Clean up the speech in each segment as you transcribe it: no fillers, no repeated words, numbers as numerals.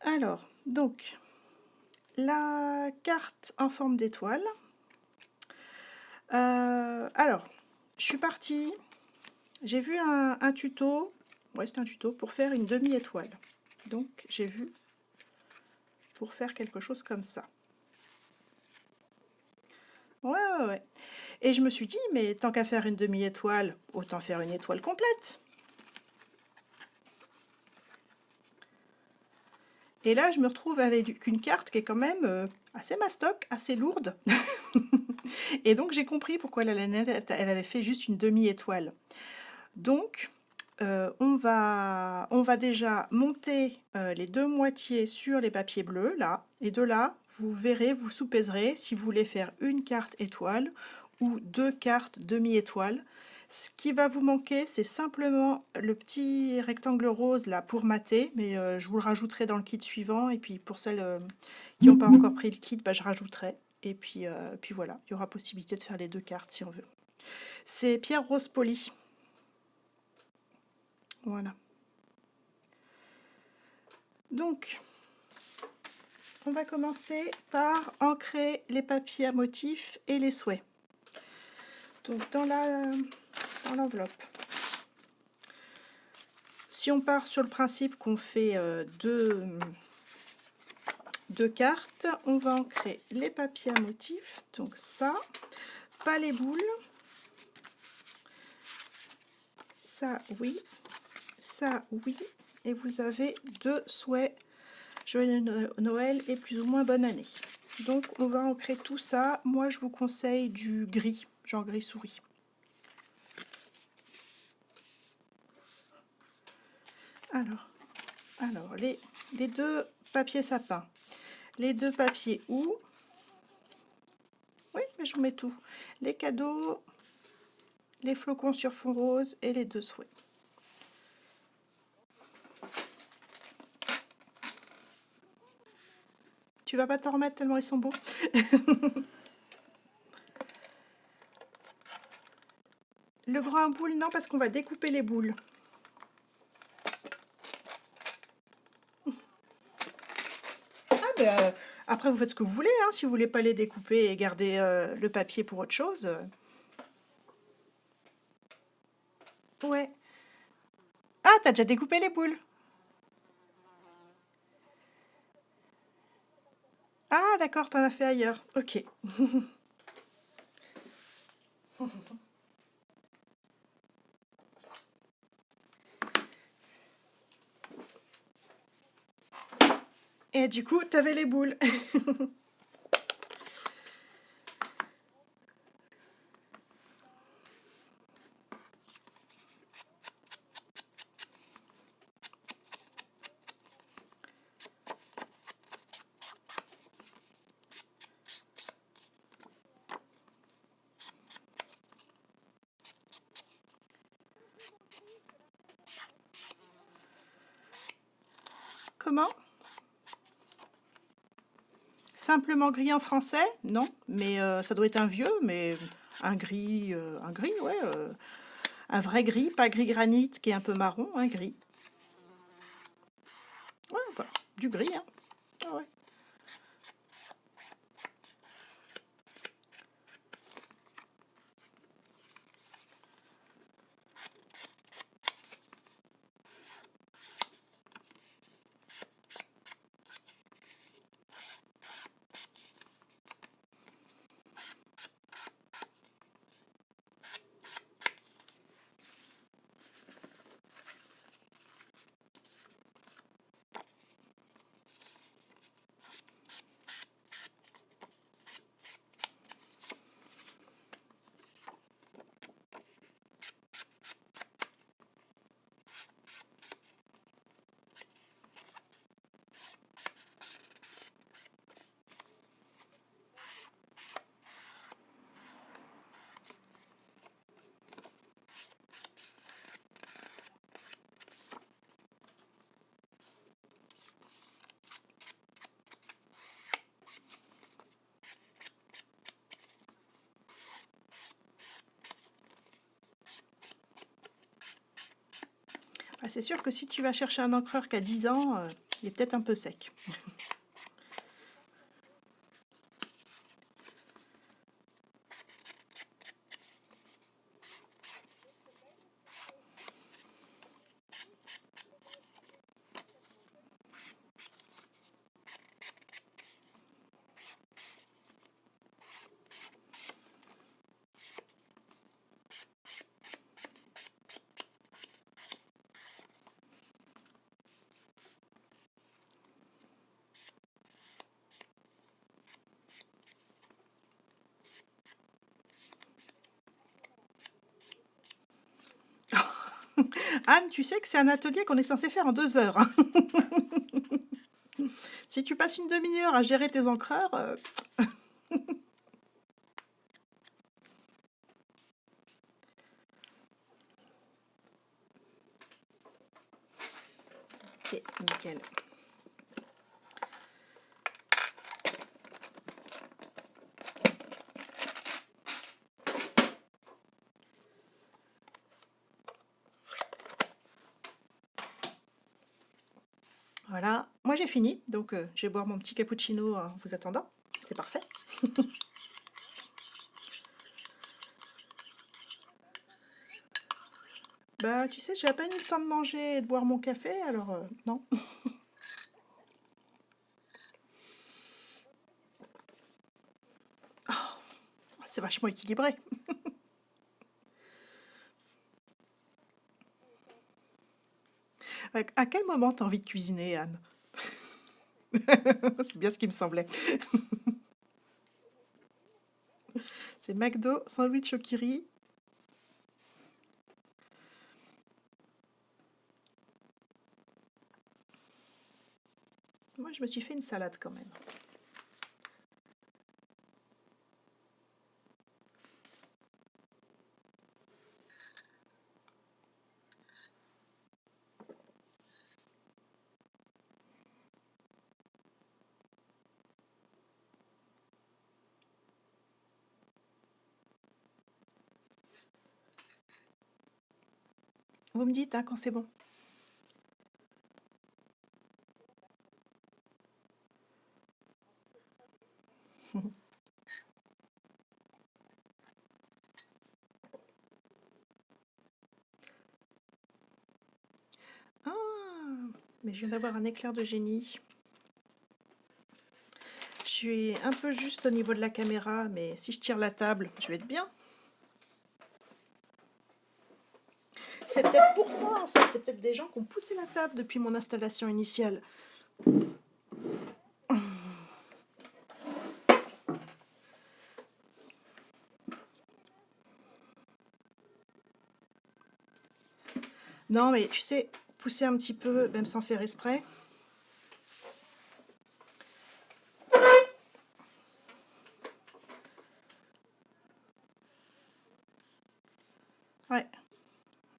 Alors, donc, la carte en forme d'étoile. Alors, je suis partie, j'ai vu un tuto, ouais c'est un tuto, pour faire une demi-étoile. Donc, j'ai vu pour faire quelque chose comme ça. Ouais. Et je me suis dit, mais tant qu'à faire une demi-étoile, autant faire une étoile complète. Et là, je me retrouve avec une carte qui est quand même assez mastoc, assez lourde. Et donc, j'ai compris pourquoi la Lanette, elle avait fait juste une demi-étoile. Donc, on va déjà monter les deux moitiés sur les papiers bleus, là. Et de là, vous verrez, vous soupèserez si vous voulez faire une carte étoile ou deux cartes demi-étoile. Ce qui va vous manquer, c'est simplement le petit rectangle rose là pour mater, mais je vous le rajouterai dans le kit suivant. Et puis pour celles qui n'ont pas encore pris le kit, bah, je rajouterai. Et puis voilà, il y aura possibilité de faire les deux cartes si on veut. C'est Pierre Rose Poli. Voilà. Donc, on va commencer par ancrer les papiers à motifs et les souhaits. Donc, dans l'enveloppe. Si on part sur le principe qu'on fait deux cartes, on va ancrer les papiers à motifs. Donc ça, pas les boules. Ça, oui. Ça, oui. Et vous avez deux souhaits. Joyeux Noël et plus ou moins bonne année. Donc on va ancrer tout ça. Moi je vous conseille du gris, genre gris souris. Alors les deux papiers sapins, les deux papiers où, oui mais je vous mets tout, les cadeaux, les flocons sur fond rose et les deux souhaits. Tu vas pas t'en remettre tellement ils sont beaux. Le grand boule, non, parce qu'on va découper les boules. Ah ben, après, vous faites ce que vous voulez, hein, si vous voulez pas les découper et garder le papier pour autre chose. Ouais. Ah, t'as déjà découpé les boules. Ah, d'accord, t'en as fait ailleurs. Ok. Et du coup, t'avais les boules. Comment? Simplement gris en français? Non, mais ça doit être un vieux, mais un gris, ouais. Un vrai gris, pas gris granit qui est un peu marron, un gris. Ouais, voilà, du gris, hein. Ah ouais. Ah, c'est sûr que si tu vas chercher un encreur qui a 10 ans, Il est peut-être un peu sec. Anne, tu sais que c'est un atelier qu'on est censé faire en 2 heures, hein. Si tu passes une demi-heure à gérer tes encreurs, ok, nickel. Voilà, moi j'ai fini, donc je vais boire mon petit cappuccino en vous attendant. C'est parfait. Bah, tu sais, j'ai à peine eu le temps de manger et de boire mon café, alors non. C'est vachement équilibré. À quel moment t'as envie de cuisiner, Anne? C'est bien ce qui me semblait. C'est McDo, sandwich au kiri. Moi, je me suis fait une salade quand même. Vous me dites hein, quand c'est bon. Ah, mais je viens d'avoir un éclair de génie. Je suis un peu juste au niveau de la caméra, mais si je tire la table, je vais être bien. C'est peut-être pour ça, en fait. C'est peut-être des gens qui ont poussé la table depuis mon installation initiale. Non, mais tu sais, pousser un petit peu, même sans faire exprès. Ouais.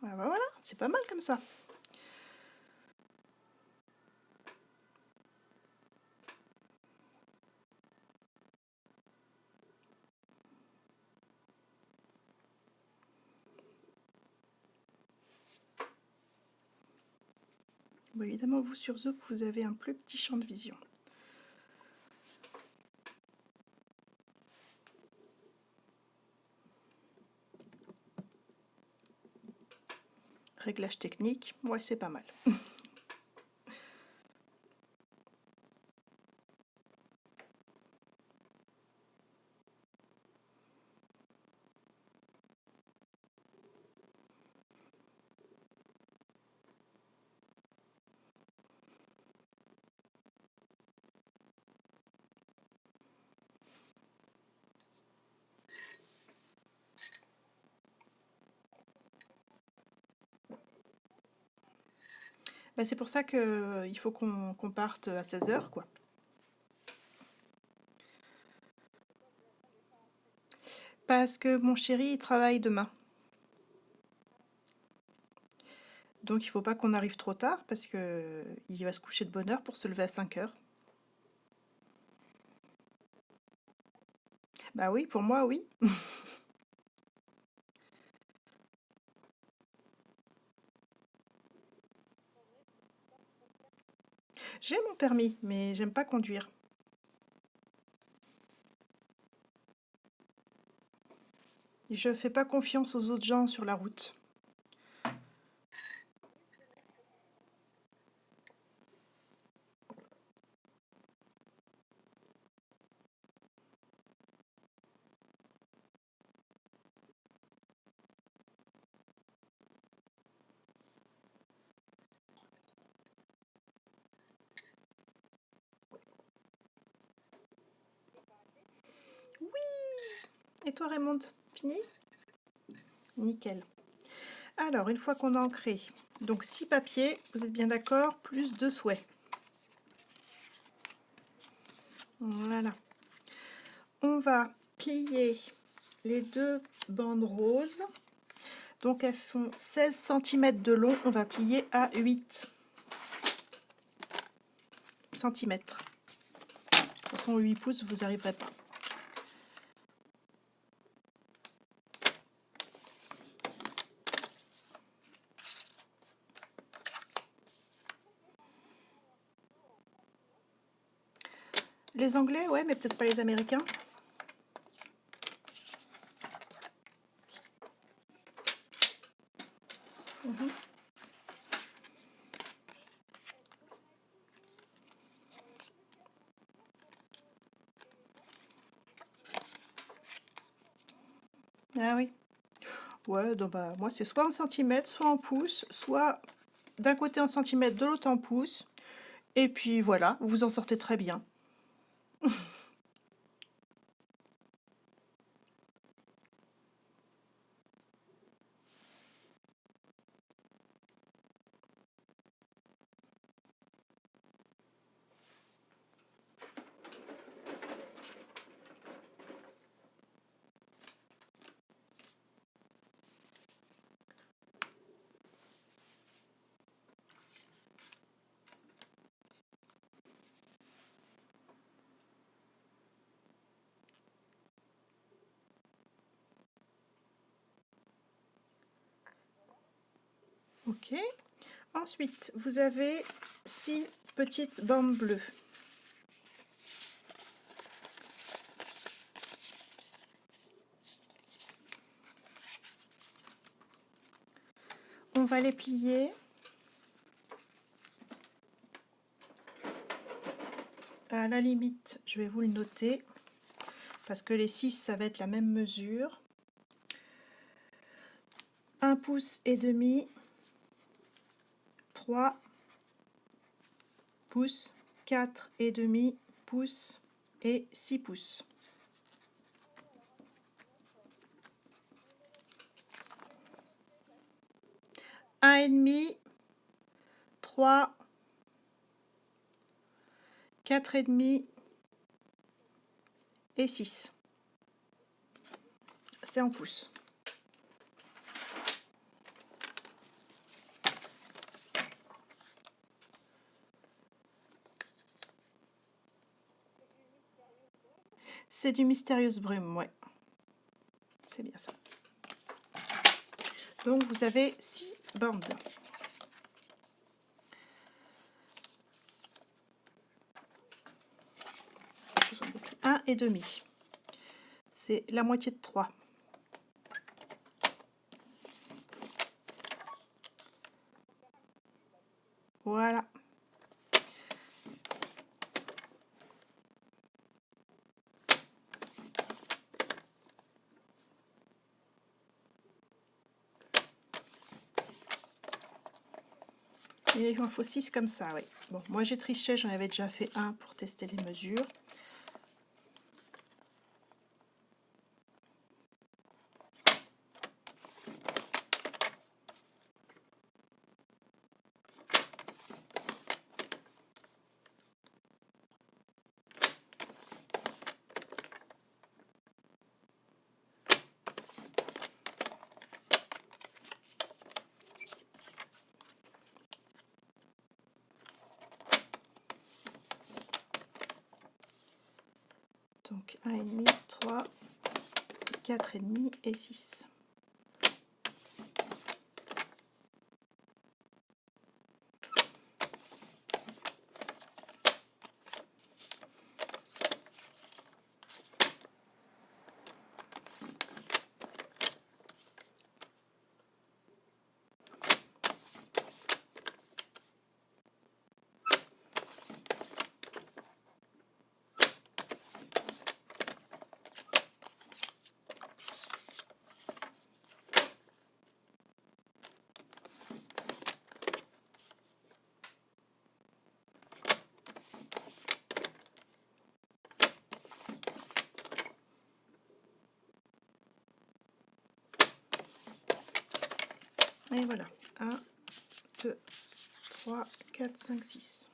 Ah bah voilà, c'est pas mal comme ça. Bon, évidemment, vous sur Zoom, vous avez un plus petit champ de vision. Réglage technique, ouais, c'est pas mal. Bah, c'est pour ça que il faut qu'on parte à 16 h, quoi. Parce que mon chéri, il travaille demain. Donc il faut pas qu'on arrive trop tard parce que il va se coucher de bonne heure pour se lever à 5 h. Bah oui, pour moi, oui. J'ai mon permis, mais j'aime pas conduire. Je fais pas confiance aux autres gens sur la route. Et toi Raymond, fini? Nickel. Alors, une fois qu'on a ancré, donc 6 papiers, vous êtes bien d'accord, plus 2 souhaits. Voilà. On va plier les 2 bandes roses. Donc elles font 16 cm de long, on va plier à 8 cm. De toute façon, 8 pouces, vous n'arriverez pas. Les Anglais, ouais, mais peut-être pas les Américains. Mhm. Ah oui. Ouais, donc bah, moi c'est soit en centimètres, soit en pouces, soit d'un côté en centimètres, de l'autre en pouces. Et puis voilà, vous en sortez très bien. Ok. Ensuite, vous avez 6 petites bandes bleues. On va les plier à la limite, je vais vous le noter, parce que les 6, ça va être la même mesure. 1 pouce et demi, 3 pouces, 4 et demi pouces et 6 pouces. Un et demi, 3, 4 et demi et 6. C'est en pouces. C'est du Mysterious Brume, ouais. C'est bien ça. Donc vous avez 6 bandes. Un et demi. C'est la moitié de 3. Voilà. Et il en faut 6 comme ça, oui. Bon, moi j'ai triché, j'en avais déjà fait un pour tester les mesures. Donc 1,5, 3, 4,5 et 6. Et voilà. 1, 2, 3, 4, 5, 6.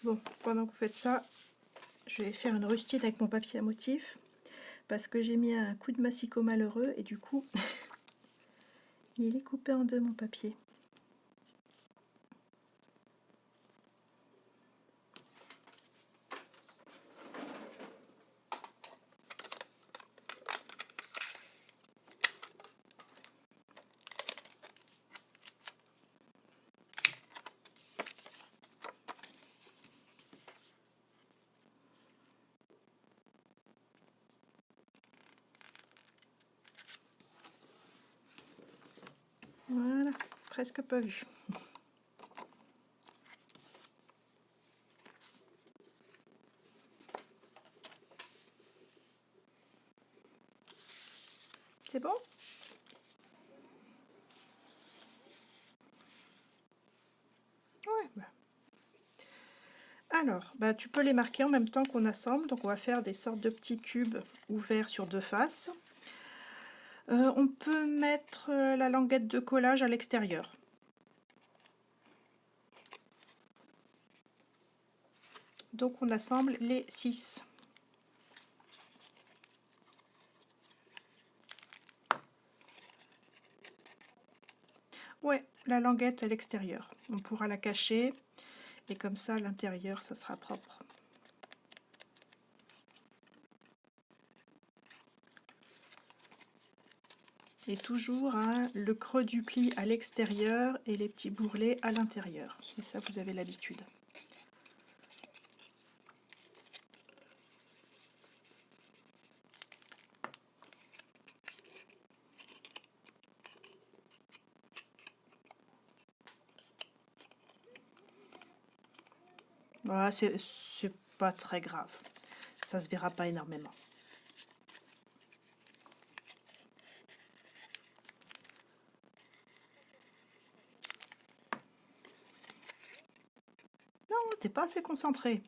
Bon, pendant que vous faites ça, je vais faire une rustine avec mon papier à motif parce que j'ai mis un coup de massicot malheureux et du coup, il est coupé en deux mon papier. Voilà, presque pas vu. C'est bon? Ouais. Bah. Alors, bah, tu peux les marquer en même temps qu'on assemble. Donc on va faire des sortes de petits cubes ouverts sur deux faces. On peut mettre la languette de collage à l'extérieur. Donc on assemble les 6. Ouais, la languette à l'extérieur. On pourra la cacher et comme ça à l'intérieur ça sera propre. Et toujours hein, le creux du pli à l'extérieur et les petits bourrelets à l'intérieur. Et ça vous avez l'habitude. Voilà, c'est pas très grave. Ça se verra pas énormément. Non, t'es pas assez concentré.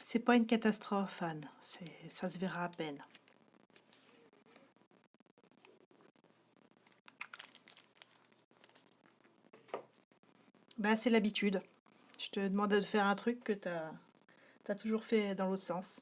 C'est pas une catastrophe, Anne. Ça se verra à peine. Bah, c'est l'habitude. Je te demande de faire un truc que t'as toujours fait dans l'autre sens.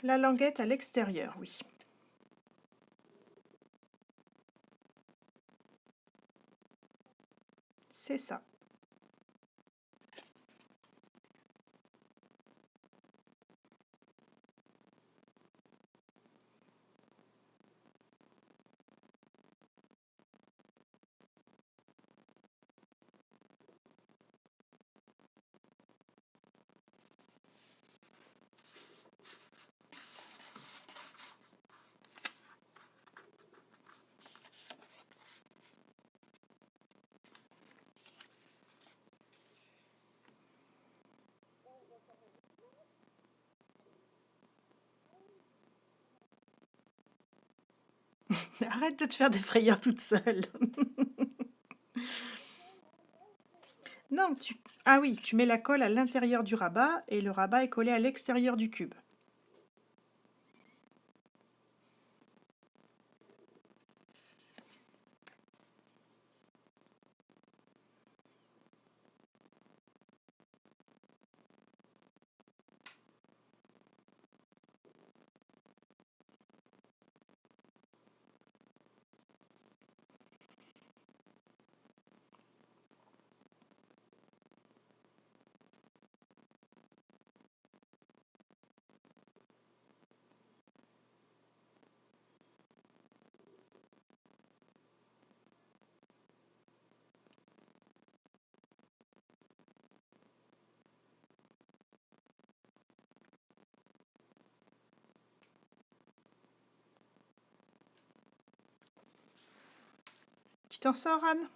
La languette à l'extérieur, oui. C'est ça. Arrête de te faire des frayeurs toute seule. Non, ah oui, tu mets la colle à l'intérieur du rabat et le rabat est collé à l'extérieur du cube. Tu t'en sors, Anne?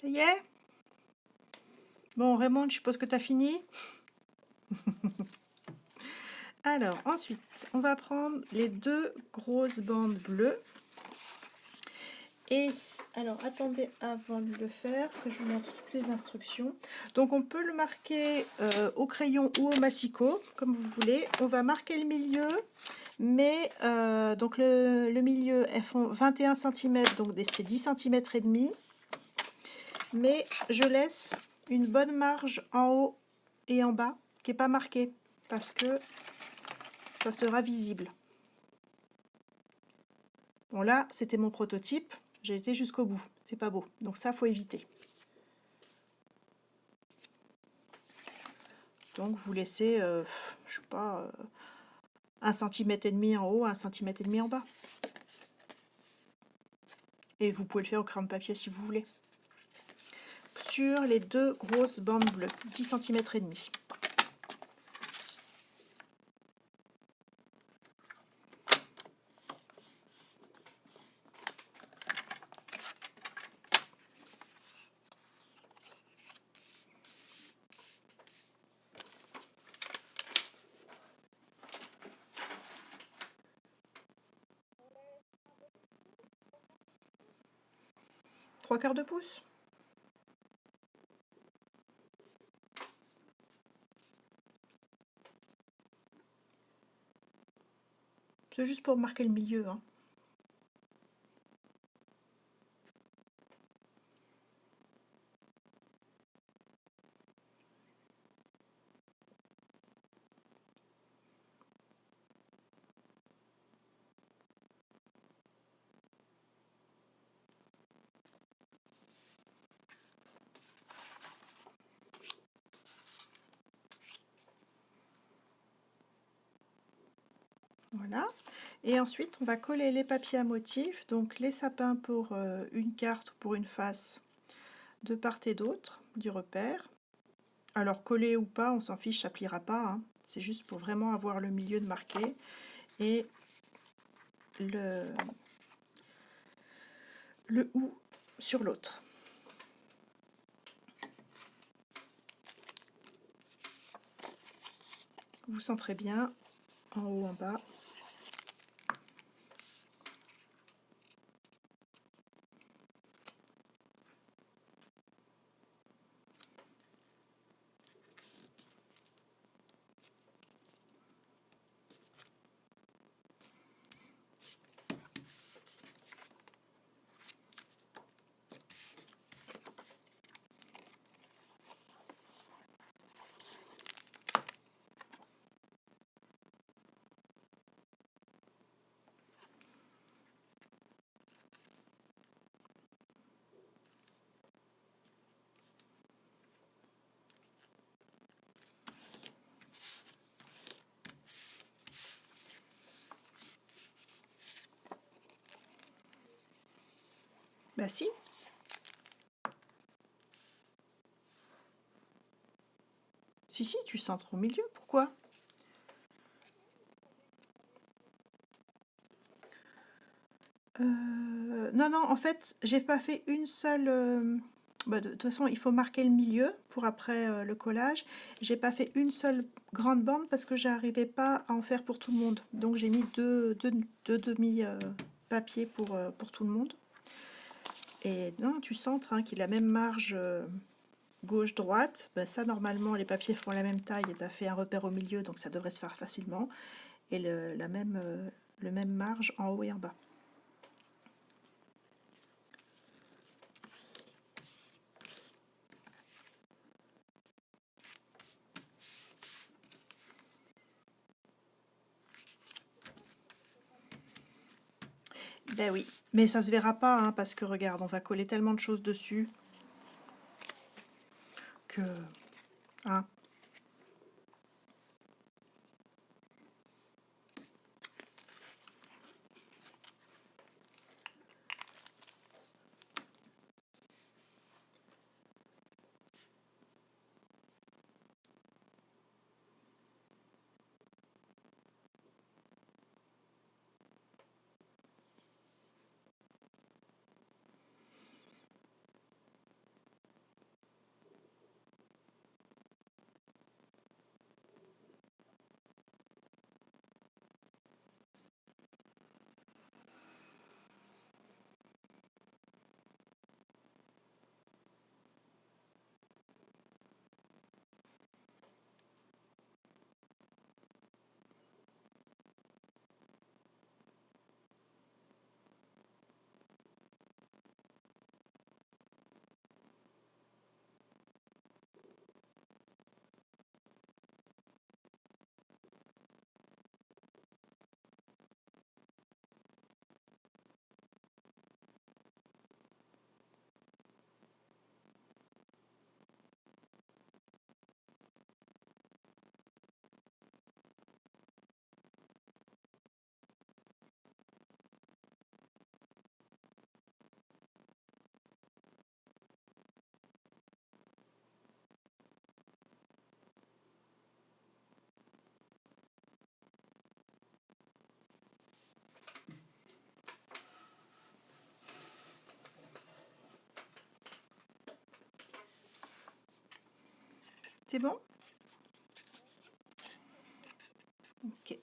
Ça y est? Bon, Raymond, je suppose que t'as fini? Alors, ensuite, on va prendre les deux grosses bandes bleues. Et alors, attendez, avant de le faire, que je vous montre toutes les instructions. Donc, on peut le marquer au crayon ou au massicot, comme vous voulez. On va marquer le milieu, mais donc le milieu, elles font 21 cm, donc c'est 10 cm et demi. Mais je laisse une bonne marge en haut et en bas, qui n'est pas marquée, parce que ça sera visible. Bon là, c'était mon prototype, j'ai été jusqu'au bout, c'est pas beau, donc ça faut éviter. Donc vous laissez, je sais pas, 1,5 cm en haut, 1,5 cm en bas. Et vous pouvez le faire au crayon de papier si vous voulez. Sur les deux grosses bandes bleues, 10 cm et demi. Trois quarts de pouce. C'est juste pour marquer le milieu, hein. Voilà. Et ensuite, on va coller les papiers à motifs, donc les sapins pour une carte ou pour une face de part et d'autre du repère. Alors coller ou pas, on s'en fiche, ça pliera pas, hein. C'est juste pour vraiment avoir le milieu de marqué et le ou sur l'autre. Vous centrez bien en haut, en bas. Bah si. Si, tu centres au milieu, pourquoi? Non, non, en fait, j'ai pas fait une seule... bah, de toute façon, il faut marquer le milieu pour après le collage. J'ai pas fait une seule grande bande parce que j'arrivais pas à en faire pour tout le monde. Donc j'ai mis deux demi-papiers pour tout le monde. Et non, tu centres, hein, qu'il a la même marge gauche-droite. Ben, ça, normalement, les papiers font la même taille et tu as fait un repère au milieu, donc ça devrait se faire facilement. Et le même marge en haut et en bas. Ben oui, mais ça se verra pas, hein, parce que regarde, on va coller tellement de choses dessus que... Hein. C'est bon? Ok.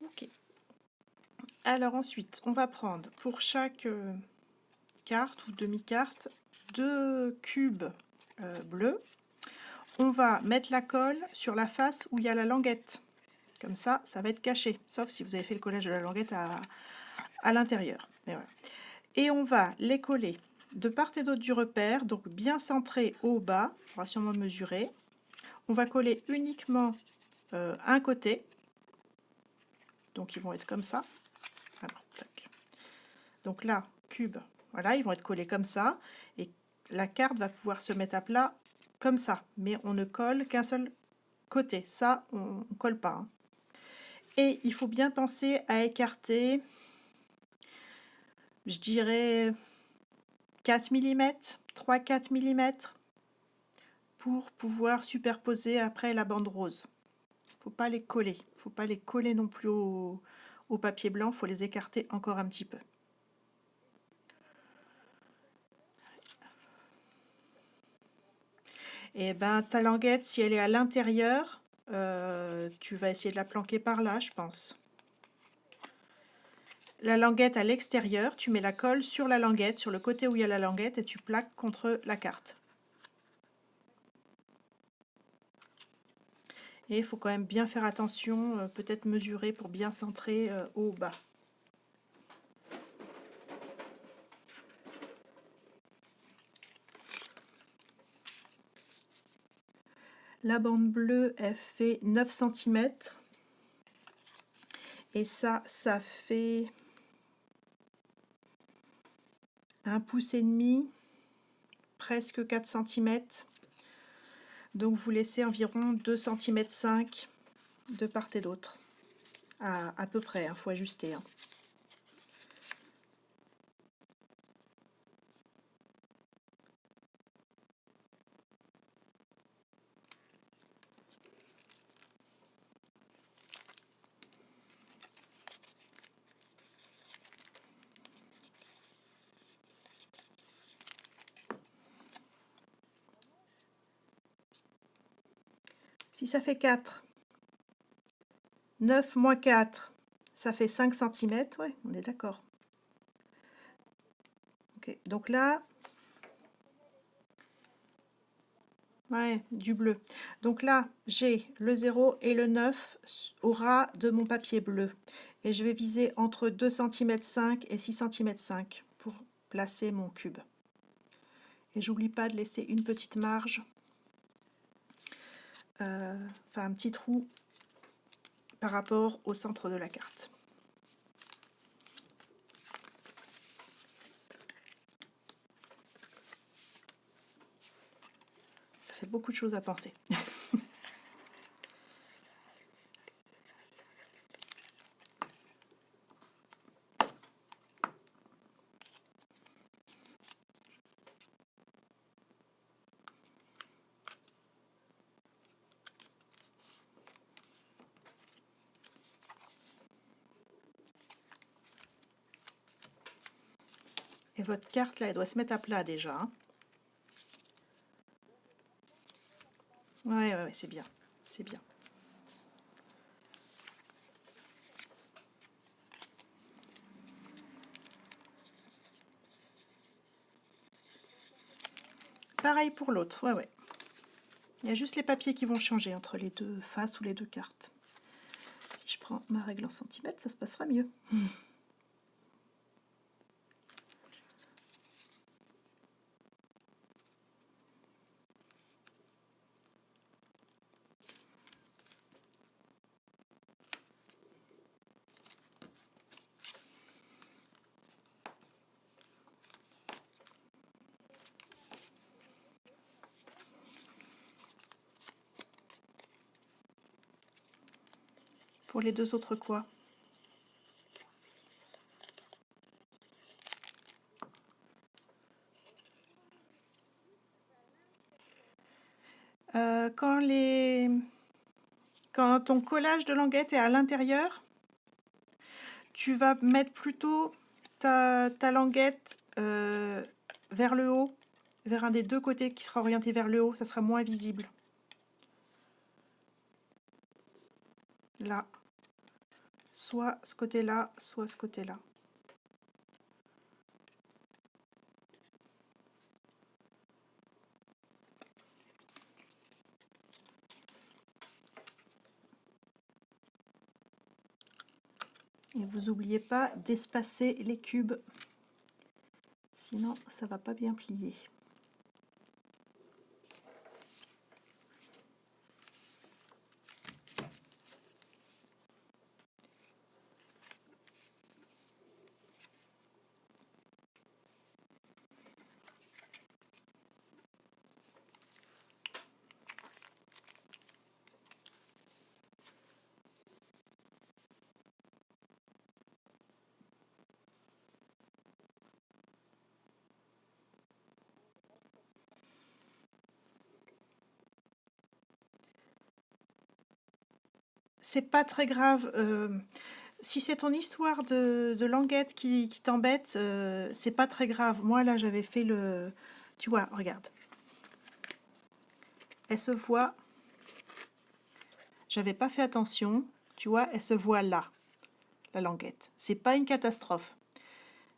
Ok. Alors ensuite, on va prendre pour chaque carte ou demi-carte 2 cubes bleus. On va mettre la colle sur la face où il y a la languette. Comme ça va être caché, sauf si vous avez fait le collage de la languette à l'intérieur. Voilà. Et on va les coller de part et d'autre du repère, donc bien centré au bas, on va sûrement mesurer. On va coller uniquement un côté, donc ils vont être comme ça. Alors, tac. Donc là, cube, voilà, ils vont être collés comme ça, et la carte va pouvoir se mettre à plat comme ça, mais on ne colle qu'un seul côté, ça on ne colle pas. Hein. Et il faut bien penser à écarter, je dirais 4 mm, 3-4 mm, pour pouvoir superposer après la bande rose. Faut pas les coller, faut pas les coller non plus au papier blanc, faut les écarter encore un petit peu. Et ben ta languette, si elle est à l'intérieur, tu vas essayer de la planquer par là, je pense. La languette à l'extérieur, tu mets la colle sur la languette, sur le côté où il y a la languette, et tu plaques contre la carte. Et il faut quand même bien faire attention, peut-être mesurer pour bien centrer au bas. La bande bleue, elle fait 9 cm. Et ça fait 1,5 pouce, presque 4 cm. Donc vous laissez environ 2,5 cm de part et d'autre. À peu près, il faut ajuster. Hein. Si ça fait 4, 9 moins 4, ça fait 5 cm. Ouais, on est d'accord. Ok, donc là, ouais, du bleu. Donc là, j'ai le 0 et le 9 au ras de mon papier bleu. Et je vais viser entre 2,5 cm et 6,5 cm pour placer mon cube. Et j'oublie pas de laisser une petite marge, enfin un petit trou par rapport au centre de la carte. Ça fait beaucoup de choses à penser. Et votre carte là, elle doit se mettre à plat déjà. Hein. Ouais, c'est bien. C'est bien. Pareil pour l'autre, ouais. Il y a juste les papiers qui vont changer entre les deux faces ou les deux cartes. Si je prends ma règle en centimètres, ça se passera mieux. pour les deux autres quoi? Quand quand ton collage de languette est à l'intérieur, tu vas mettre plutôt ta languette vers le haut, vers un des deux côtés qui sera orienté vers le haut, ça sera moins visible. Là. Soit ce côté-là, soit ce côté-là. Et vous n'oubliez pas d'espacer les cubes, sinon ça va pas bien plier. C'est pas très grave. Si c'est ton histoire de languette qui t'embête, c'est pas très grave. Moi, là, j'avais fait le... Tu vois, regarde. Elle se voit... J'avais pas fait attention. Tu vois, elle se voit là, la languette. C'est pas une catastrophe.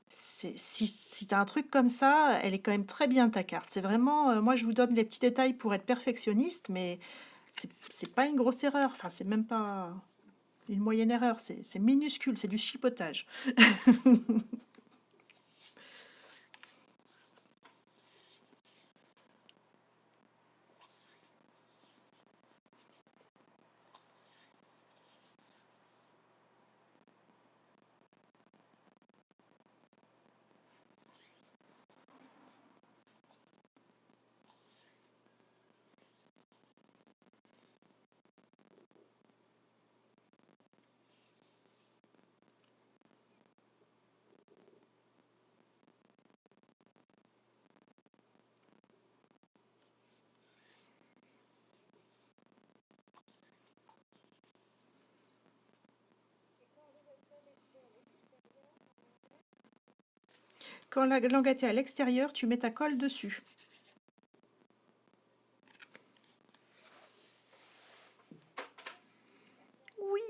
Si tu as un truc comme ça, elle est quand même très bien ta carte. C'est vraiment... moi, je vous donne les petits détails pour être perfectionniste, mais c'est pas une grosse erreur. Enfin, c'est même pas... une moyenne erreur, c'est minuscule, c'est du chipotage. Quand la languette est à l'extérieur, tu mets ta colle dessus. Oui.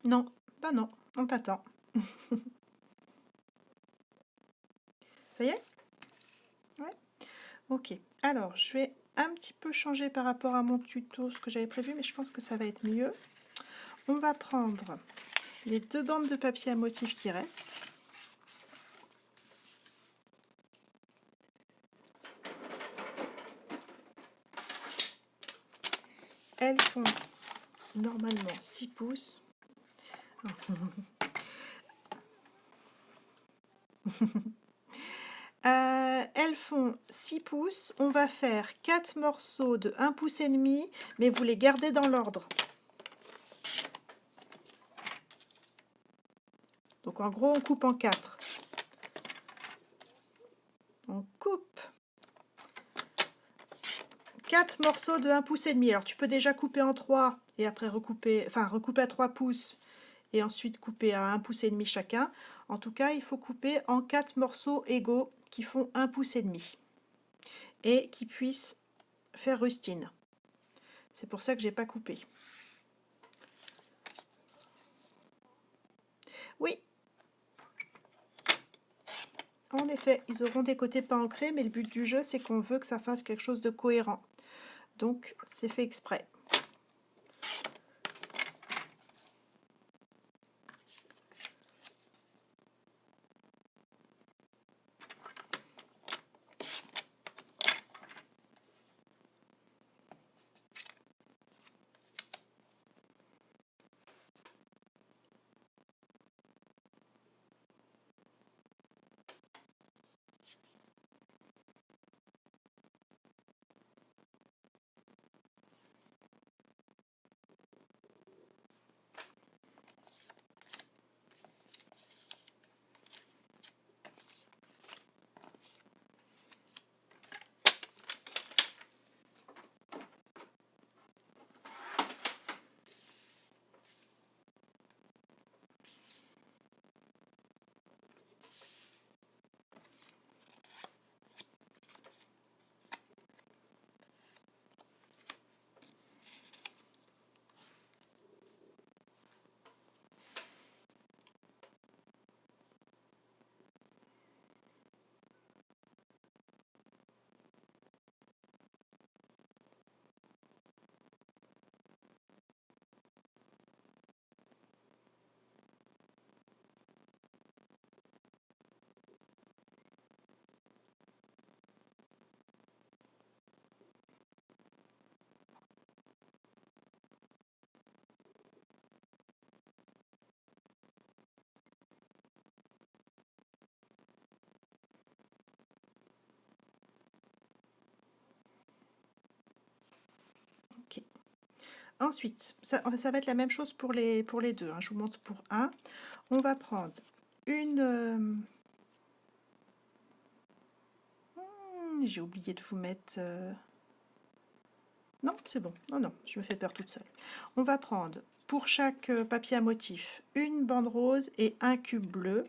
Non, non, non, on t'attend. Ça y est? Ouais. Ok. Alors, je vais un petit peu changer par rapport à mon tuto ce que j'avais prévu, mais je pense que ça va être mieux. On va prendre les 2 bandes de papier à motif qui restent. Elles font normalement 6 pouces. Elles font 6 pouces. On va faire 4 morceaux de 1,5 pouce, mais vous les gardez dans l'ordre. Donc en gros, on coupe en 4. On coupe 4 morceaux de 1,5 pouce. Alors tu peux déjà couper en 3 et après recouper, enfin recouper à 3 pouces et ensuite couper à 1,5 pouce chacun. En tout cas, il faut couper en 4 morceaux égaux qui font 1,5 pouce et qui puissent faire rustine. C'est pour ça que j'ai pas coupé. Oui, en effet, ils auront des côtés pas ancrés, mais le but du jeu, c'est qu'on veut que ça fasse quelque chose de cohérent. Donc, c'est fait exprès. Ok. Ensuite, ça va être la même chose pour les deux. Hein. Je vous montre pour un. On va prendre une... j'ai oublié de vous mettre... Non, c'est bon. Non, non, je me fais peur toute seule. On va prendre pour chaque papier à motif une bande rose et un cube bleu.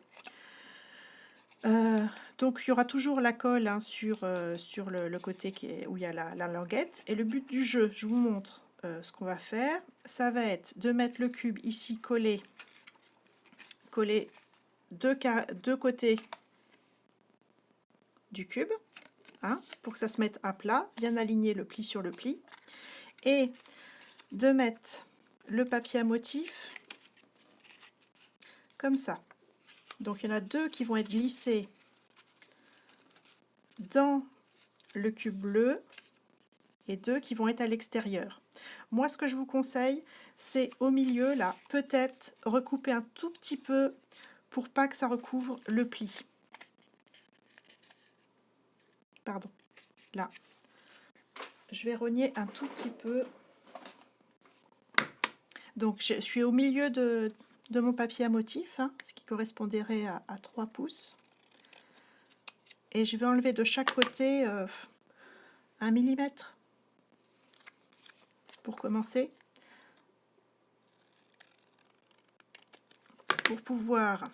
Donc il y aura toujours la colle hein, sur le côté où il y a la languette. Et le but du jeu, je vous montre ce qu'on va faire. Ça va être de mettre le cube ici collé deux côtés du cube, hein, pour que ça se mette à plat, bien aligner le pli sur le pli. Et de mettre le papier à motif comme ça. Donc il y en a 2 qui vont être glissés dans le cube bleu et 2 qui vont être à l'extérieur. Moi, ce que je vous conseille, c'est au milieu, là, peut-être recouper un tout petit peu pour pas que ça recouvre le pli. Pardon, là. Je vais rogner un tout petit peu. Donc, je suis au milieu de mon papier à motif, hein, ce qui correspondrait à 3 pouces. Et je vais enlever de chaque côté 1 millimètre pour commencer. Pour pouvoir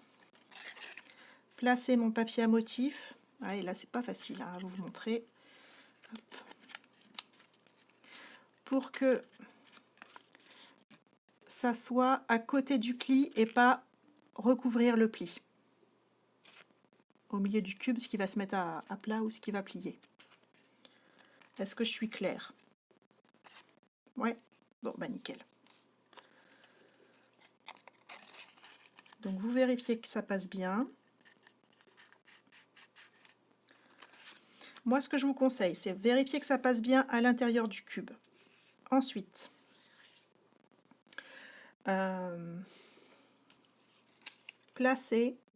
placer mon papier à motif. Ah, et là, c'est pas facile hein, à vous montrer. Hop. Pour que ça soit à côté du pli et pas recouvrir le pli. Au milieu du cube, ce qui va se mettre à plat ou ce qui va plier. Est-ce que je suis claire? Ouais. Bon, bah nickel. Donc vous vérifiez que ça passe bien. Moi, ce que je vous conseille, c'est vérifier que ça passe bien à l'intérieur du cube. Ensuite,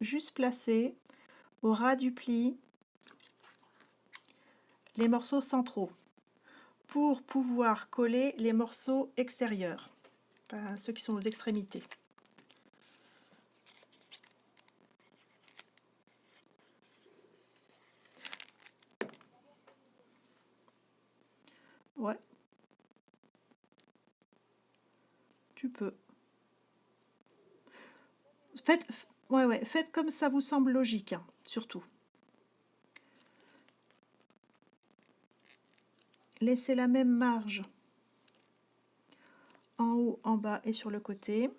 juste placer au ras du pli les morceaux centraux pour pouvoir coller les morceaux extérieurs, enfin, ceux qui sont aux extrémités. Ouais, tu peux. Faites comme ça vous semble logique, hein, surtout. Laissez la même marge en haut, en bas et sur le côté.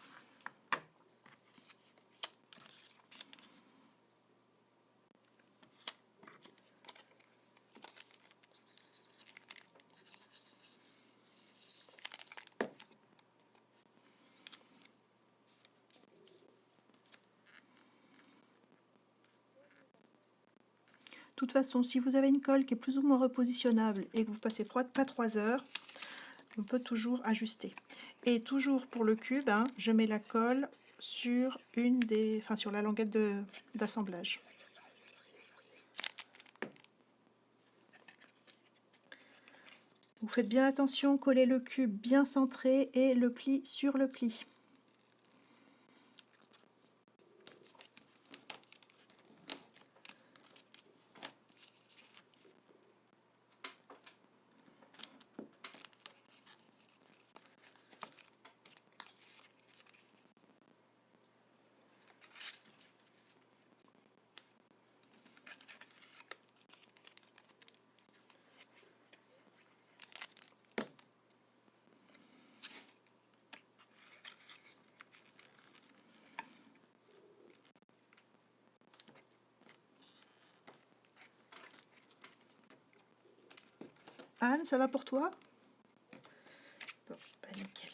De toute façon, si vous avez une colle qui est plus ou moins repositionnable et que vous passez pas 3 heures, on peut toujours ajuster. Et toujours pour le cube, hein, je mets la colle sur sur la languette d'assemblage. Vous faites bien attention, collez le cube bien centré et le pli sur le pli. Anne, ça va pour toi? Bon, bah nickel.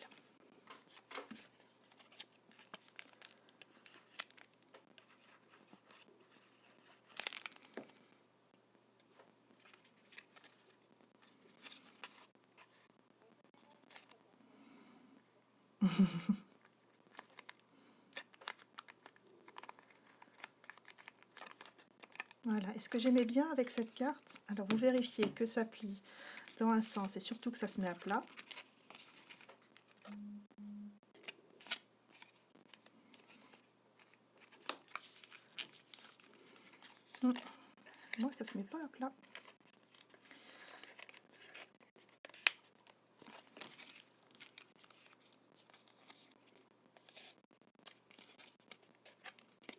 Voilà, et ce que j'aimais bien avec cette carte, alors vous vérifiez que ça plie dans un sens et surtout que ça se met à plat. Moi, ça se met pas à plat.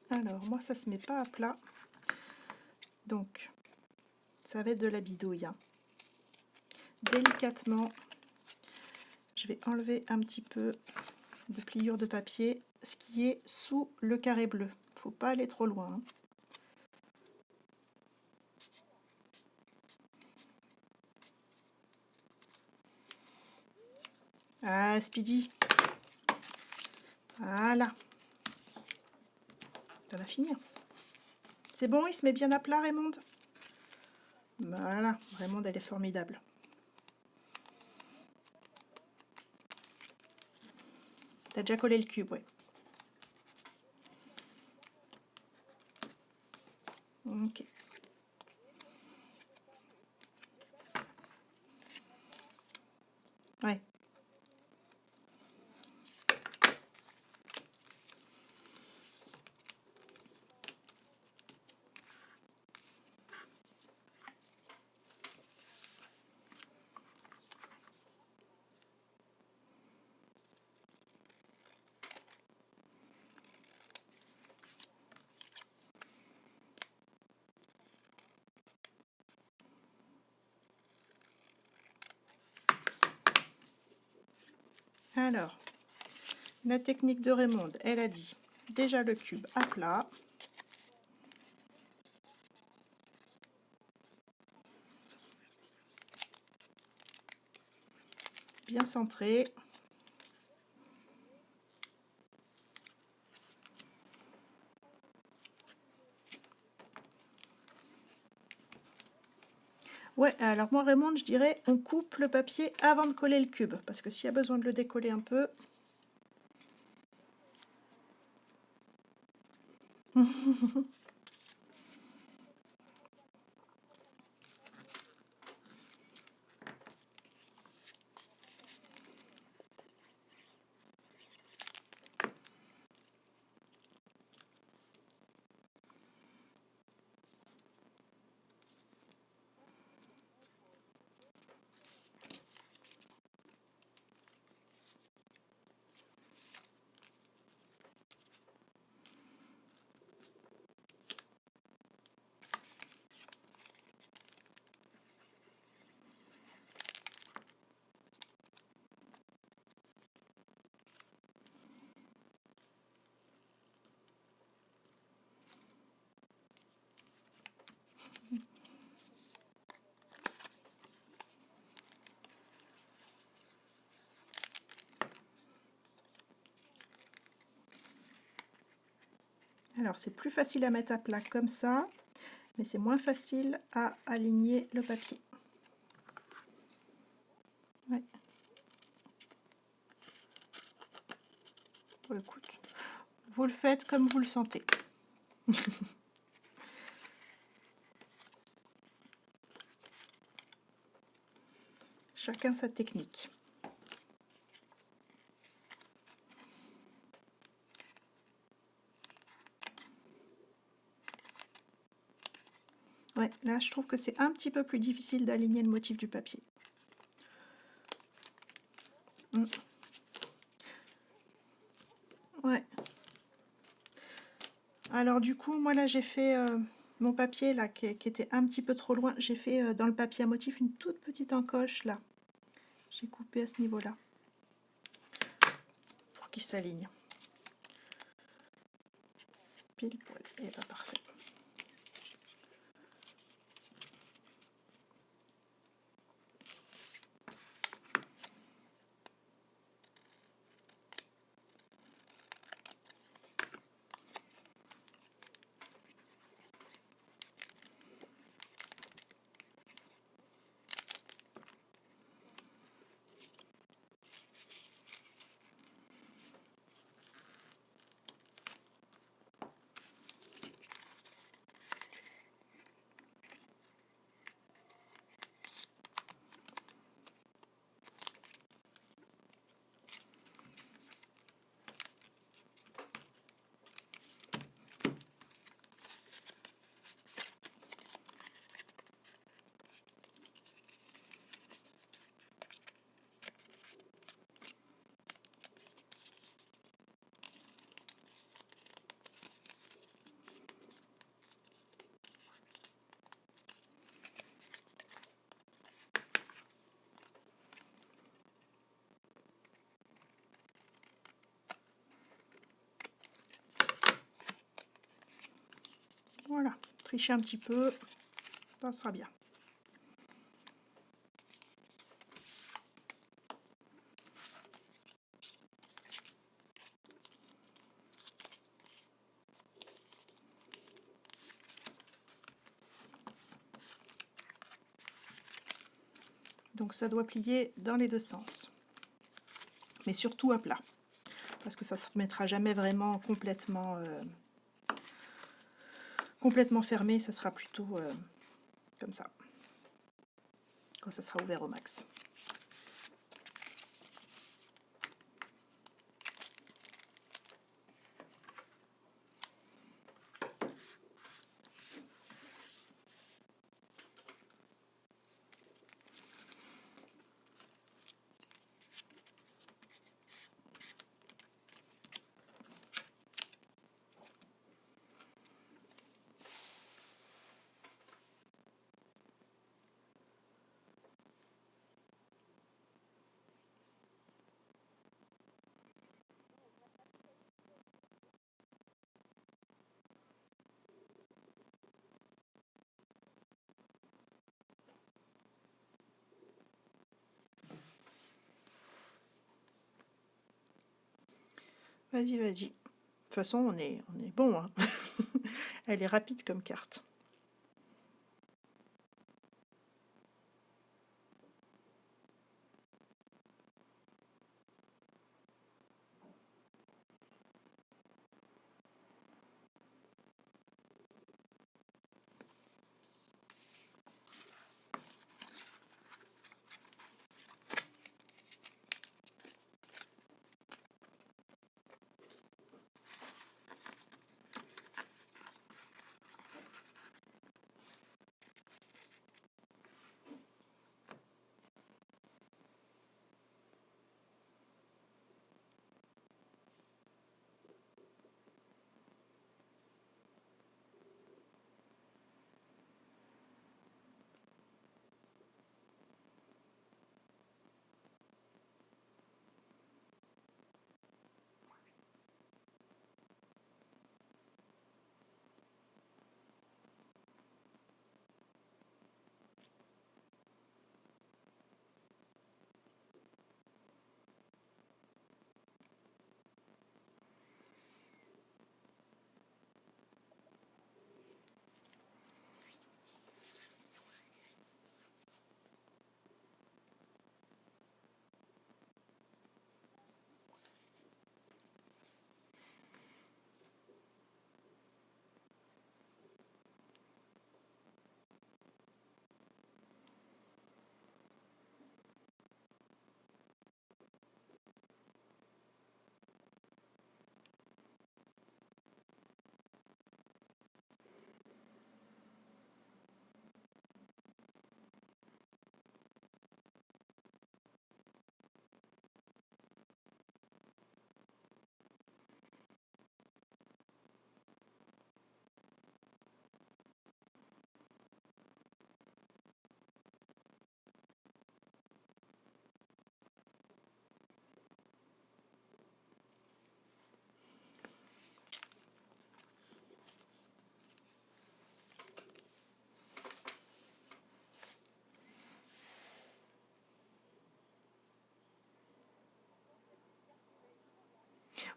Alors, moi, ça se met pas à plat. Donc, ça va être de la bidouille, hein. Délicatement, je vais enlever un petit peu de pliure de papier, ce qui est sous le carré bleu. Faut pas aller trop loin, hein. Ah, Speedy. Voilà. Ça va finir. C'est bon, il se met bien à plat, Raymond? Voilà, Raymond, elle est formidable. T'as déjà collé le cube, ouais. Ok. Ouais. Alors, La technique de Raymonde, elle a dit déjà le cube à plat. Bien centré. Ouais, alors moi Raymonde, je dirais on coupe le papier avant de coller le cube, parce que s'il y a besoin de le décoller un peu... Alors c'est plus facile à mettre à plat comme ça, mais c'est moins facile à aligner le papier. Ouais. Bon, écoute, vous le faites comme vous le sentez. Chacun sa technique. Ouais, là je trouve que c'est un petit peu plus difficile d'aligner le motif du papier. Ouais. Alors du coup, moi là j'ai fait mon papier là qui était un petit peu trop loin. J'ai fait dans le papier à motif une toute petite encoche là. J'ai coupé à ce niveau-là pour qu'il s'aligne. Pile poil, et pas parfait. Voilà, tricher un petit peu, ça sera bien. Donc ça doit plier dans les deux sens. Mais surtout à plat. Parce que ça ne se mettra jamais vraiment complètement fermé. Ça sera plutôt comme ça. Quand ça sera ouvert au max. Vas-y, vas-y. De toute façon, on est bon, hein. Elle est rapide comme carte.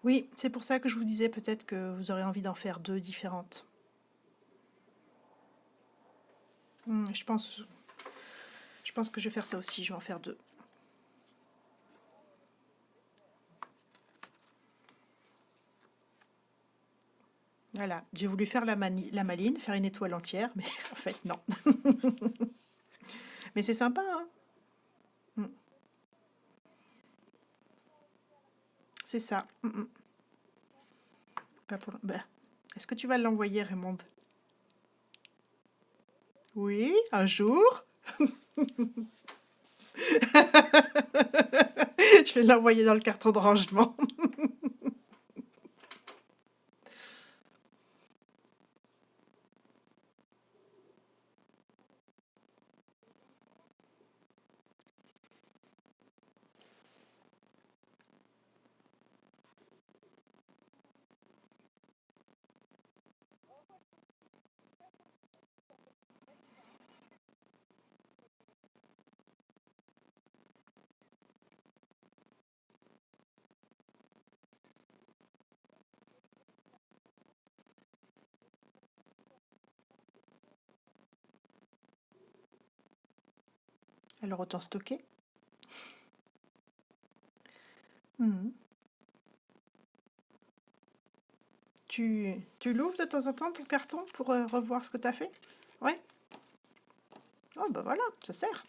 Oui, c'est pour ça que je vous disais peut-être que vous aurez envie d'en faire deux différentes. Je pense que je vais faire ça aussi, je vais en faire deux. Voilà, j'ai voulu faire la maline, faire une étoile entière, mais en fait non. Mais c'est sympa, hein? Mm, c'est ça. Pas pour... bah, est-ce que tu vas l'envoyer, Raymond? Oui, un jour. Je vais l'envoyer dans le carton de rangement. Alors autant stocker. Mhm. Tu l'ouvres de temps en temps ton carton pour revoir ce que tu as fait? Ouais. Oh bah voilà, ça sert.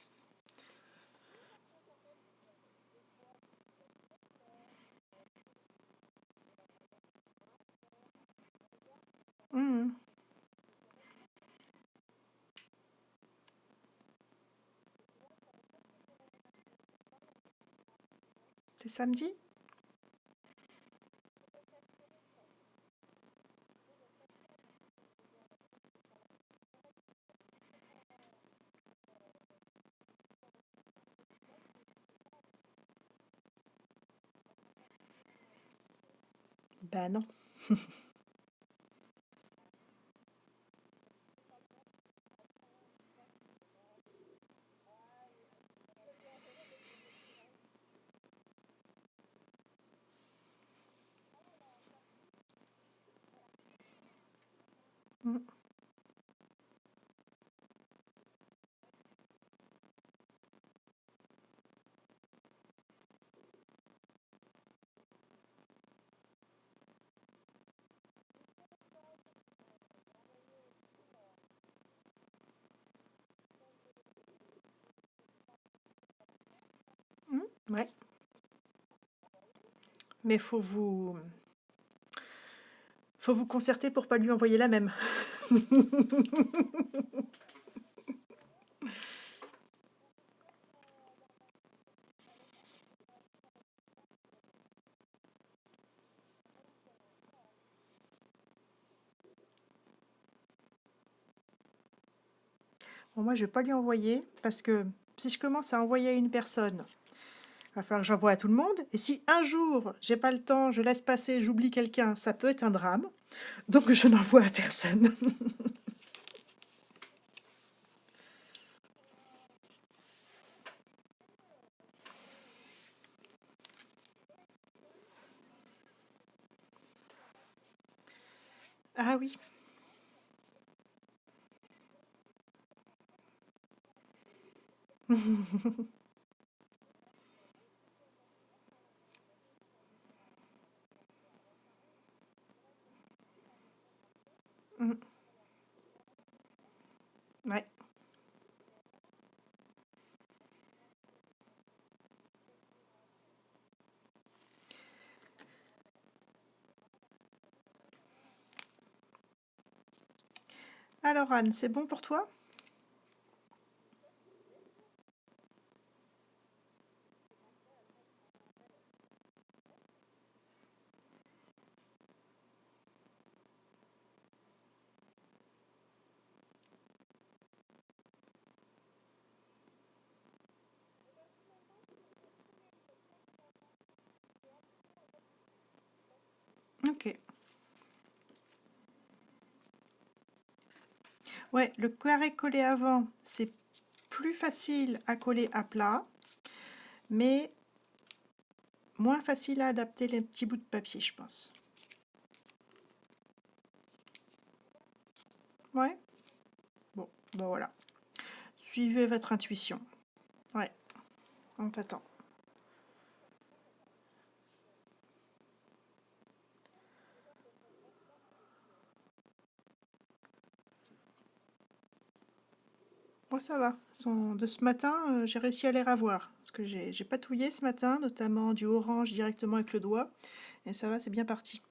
Mhm. C'est samedi? Bah non. Mm. Mm. Ouais. Mais faut vous concerter pour pas lui envoyer la même. Bon, moi, je vais pas lui envoyer parce que si je commence à envoyer à une personne, il va falloir que j'envoie à tout le monde. Et si un jour, j'ai pas le temps, je laisse passer, j'oublie quelqu'un, ça peut être un drame. Donc, je n'envoie à personne. Ah oui. Mm. Ouais. Alors, Anne, c'est bon pour toi? Ok. Ouais, le carré collé avant, c'est plus facile à coller à plat, mais moins facile à adapter les petits bouts de papier, je pense. Ouais. Bon, ben voilà. Suivez votre intuition. Ouais, on t'attend. Moi, ça va. De ce matin, j'ai réussi à les ravoir. Parce que j'ai patouillé ce matin, notamment du orange directement avec le doigt. Et ça va, c'est bien parti.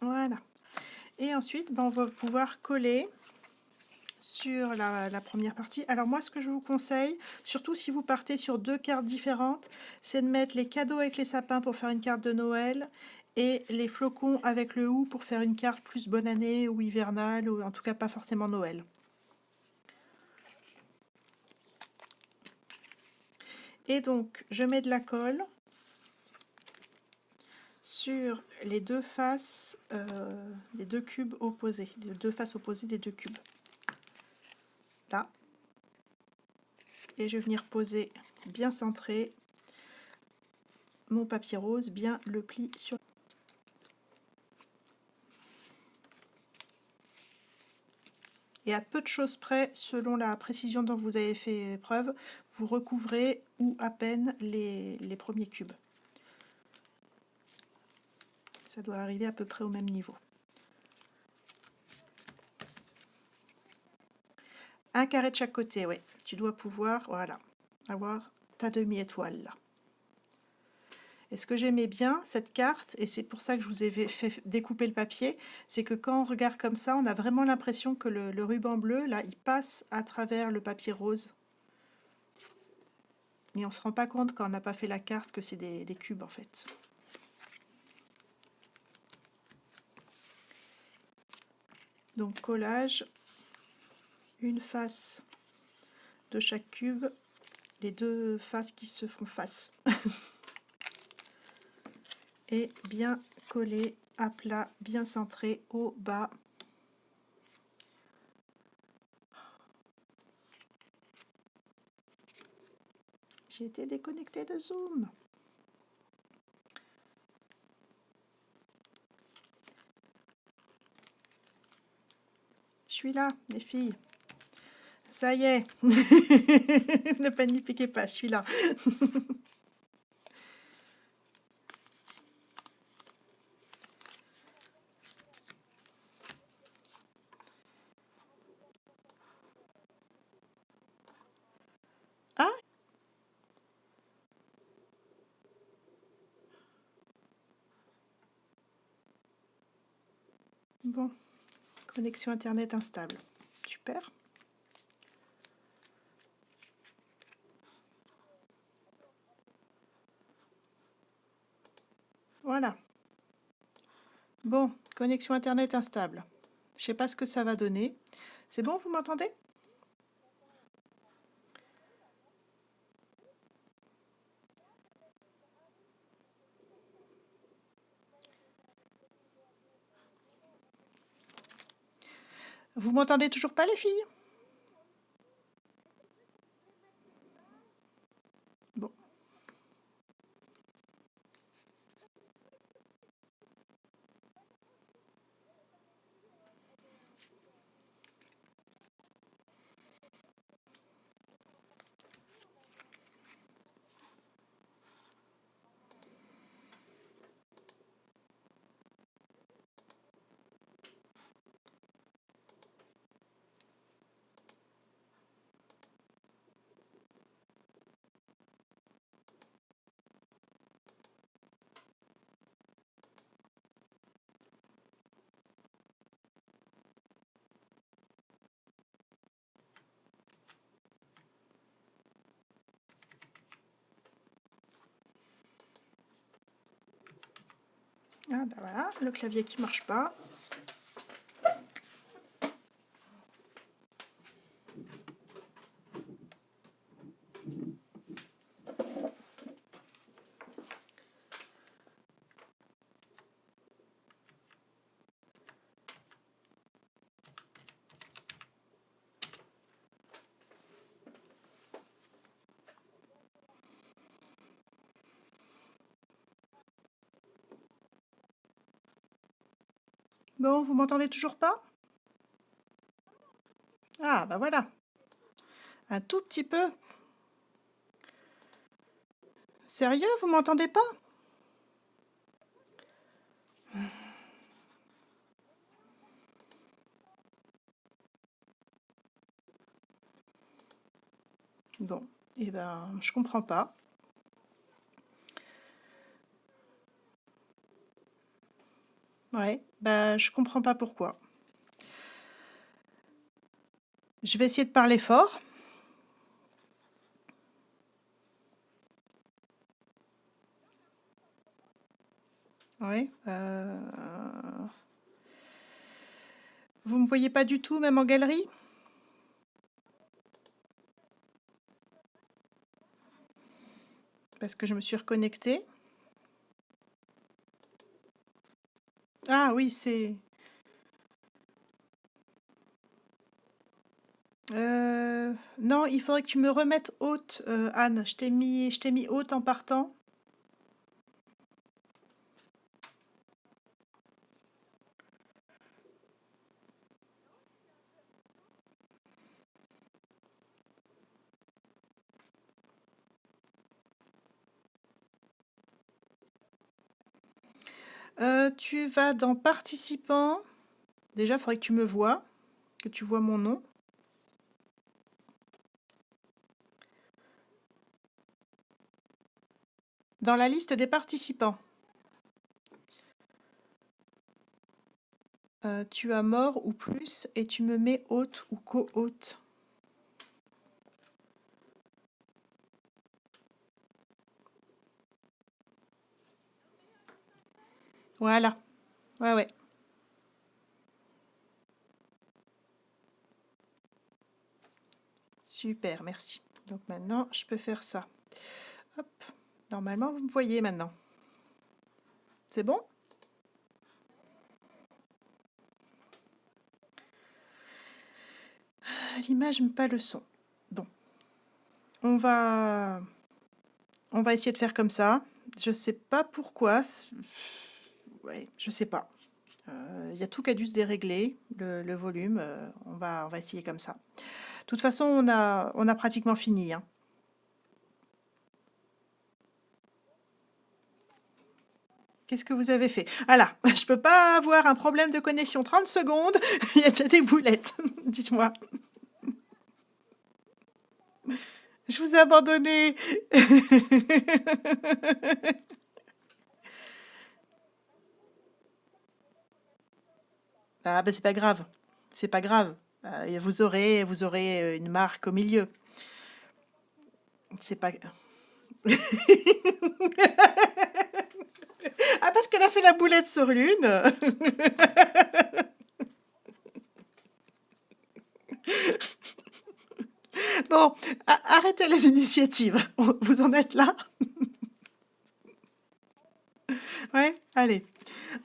Voilà. Et ensuite, ben, on va pouvoir coller sur la première partie. Alors moi, ce que je vous conseille, surtout si vous partez sur deux cartes différentes, c'est de mettre les cadeaux avec les sapins pour faire une carte de Noël et les flocons avec le hou pour faire une carte plus bonne année ou hivernale, ou en tout cas pas forcément Noël. Et donc, je mets de la colle sur les deux faces, les deux cubes opposés, les deux faces opposées des deux cubes. Là. Et je vais venir poser bien centré mon papier rose, bien le pli sur. Et à peu de choses près, selon la précision dont vous avez fait preuve, vous recouvrez ou à peine les premiers cubes. Ça doit arriver à peu près au même niveau. Un carré de chaque côté, oui. Tu dois pouvoir, voilà, avoir ta demi-étoile là. Et ce que j'aimais bien, cette carte, et c'est pour ça que je vous ai fait découper le papier, c'est que quand on regarde comme ça, on a vraiment l'impression que le ruban bleu, là, il passe à travers le papier rose. Et on ne se rend pas compte quand on n'a pas fait la carte que c'est des cubes en fait. Donc collage, une face de chaque cube, les deux faces qui se font face. Et bien collé à plat, bien centré au bas. J'ai été déconnectée de Zoom. Je suis là, les filles. Ça y est. Ne paniquez pas, je suis là. Ah, bon. Connexion Internet instable. Super. Voilà. Bon, connexion Internet instable. Je sais pas ce que ça va donner. C'est bon, vous m'entendez? Vous m'entendez toujours pas, les filles? Bon. Ah bah voilà, le clavier qui marche pas. Bon, vous m'entendez toujours pas? Ah bah voilà, un tout petit peu. Sérieux, vous m'entendez pas? Bon, et ben je comprends pas. Ouais, bah je comprends pas pourquoi. Je vais essayer de parler fort. Oui. Vous me voyez pas du tout, même en galerie? Parce que je me suis reconnectée. Ah oui, c'est... non, il faudrait que tu me remettes haute, Anne. Je t'ai mis haute en partant. Tu vas dans participants. Déjà, il faudrait que tu me vois, que tu vois mon nom. dans la liste des participants. Tu as mort ou plus et tu me mets hôte ou co-hôte. Voilà. Ouais, ouais. Super, merci. Donc maintenant, je peux faire ça. Hop. Normalement, vous me voyez maintenant. C'est bon? L'image, mais pas le son. Bon. On va essayer de faire comme ça. Je sais pas pourquoi. Ouais, je sais pas. Il y a tout qui a dû se dérégler, le volume. On va essayer comme ça. De toute façon, on a pratiquement fini, hein. Qu'est-ce que vous avez fait? Ah là, je peux pas avoir un problème de connexion 30 secondes. Il y a déjà des boulettes. Dites-moi. Je vous ai abandonné. Ah ben c'est pas grave. C'est pas grave. Vous aurez une marque au milieu. C'est pas. Ah parce qu'elle a fait la boulette sur l'une. Bon, arrêtez les initiatives. Vous en êtes là? Ouais, allez.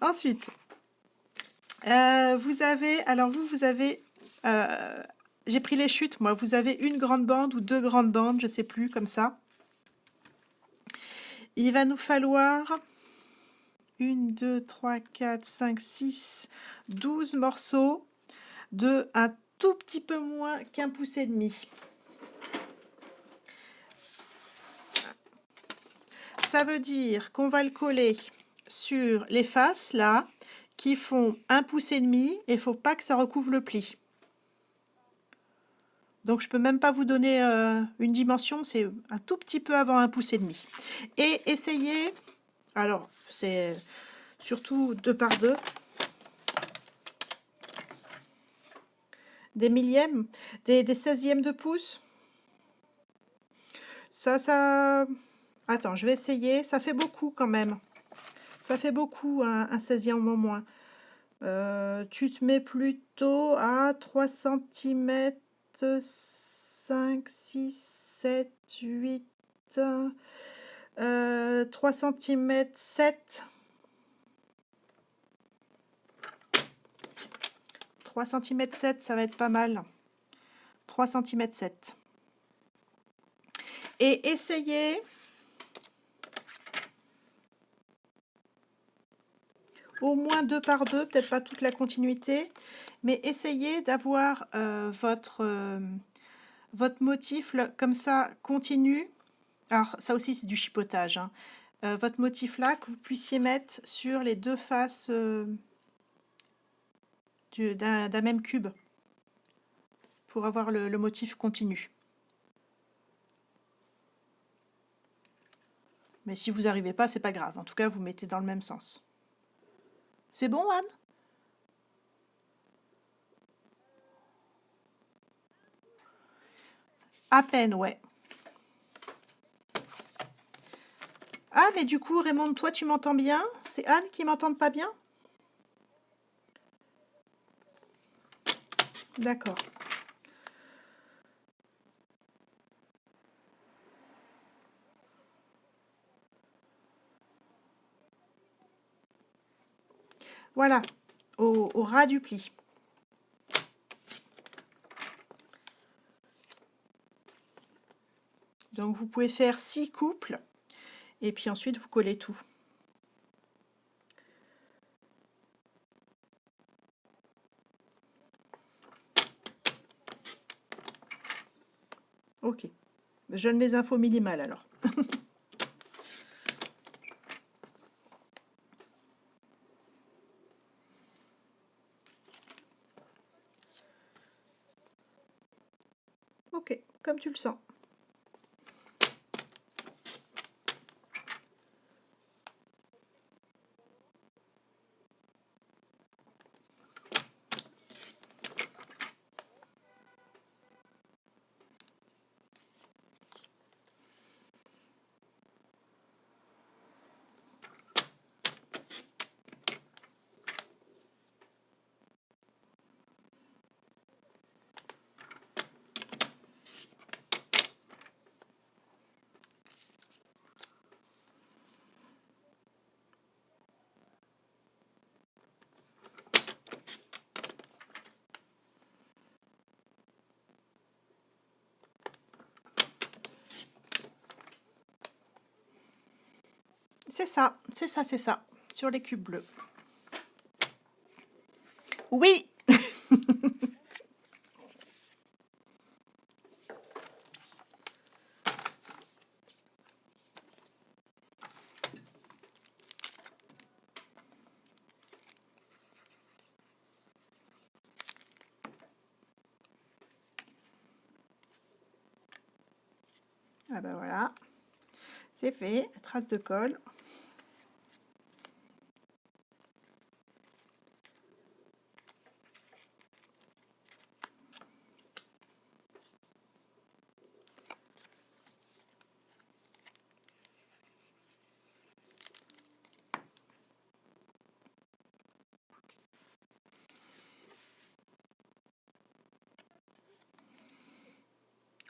Ensuite, vous avez, alors vous avez, j'ai pris les chutes, moi. Vous avez une grande bande ou deux grandes bandes, je sais plus, comme ça. Il va nous falloir 1, 2, 3, 4, 5, 6, 12 morceaux de un tout petit peu moins qu'un pouce et demi. Ça veut dire qu'on va le coller sur les faces, là, qui font un pouce et demi, et il ne faut pas que ça recouvre le pli. Donc je peux même pas vous donner une dimension, c'est un tout petit peu avant un pouce et demi. Et essayez, alors c'est surtout 2 par 2, des millièmes, des 16e de pouce. Ça... Attends, je vais essayer, ça fait beaucoup quand même. Ça fait beaucoup, un 16e au moins. Tu te mets plutôt à 3 cm, 5, 6, 7, 8, 3 cm 7. 3 cm 7, ça va être pas mal. 3 cm 7. Et essayez au moins 2 par 2, peut-être pas toute la continuité, mais essayez d'avoir votre motif là, comme ça continu. Alors ça aussi c'est du chipotage, hein. Votre motif là que vous puissiez mettre sur les deux faces d'un même cube pour avoir le motif continu. Mais si vous n'arrivez pas, c'est pas grave. En tout cas, vous mettez dans le même sens. C'est bon, Anne? À peine, ouais. Ah, mais du coup, Raymond, toi, tu m'entends bien? C'est Anne qui m'entend pas bien? D'accord. Voilà, au ras du pli. Donc, vous pouvez faire 6 couples et puis ensuite, vous collez tout. Ok. Je donne les infos minimales alors. Ok, comme tu le sens. C'est ça, c'est ça, c'est ça, sur les cubes bleus. Oui! Ah ben voilà, c'est fait, trace de colle.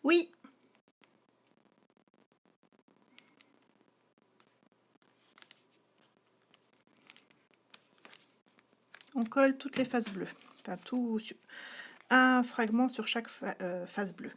Oui! On colle toutes les faces bleues, enfin tout, un fragment sur chaque face bleue.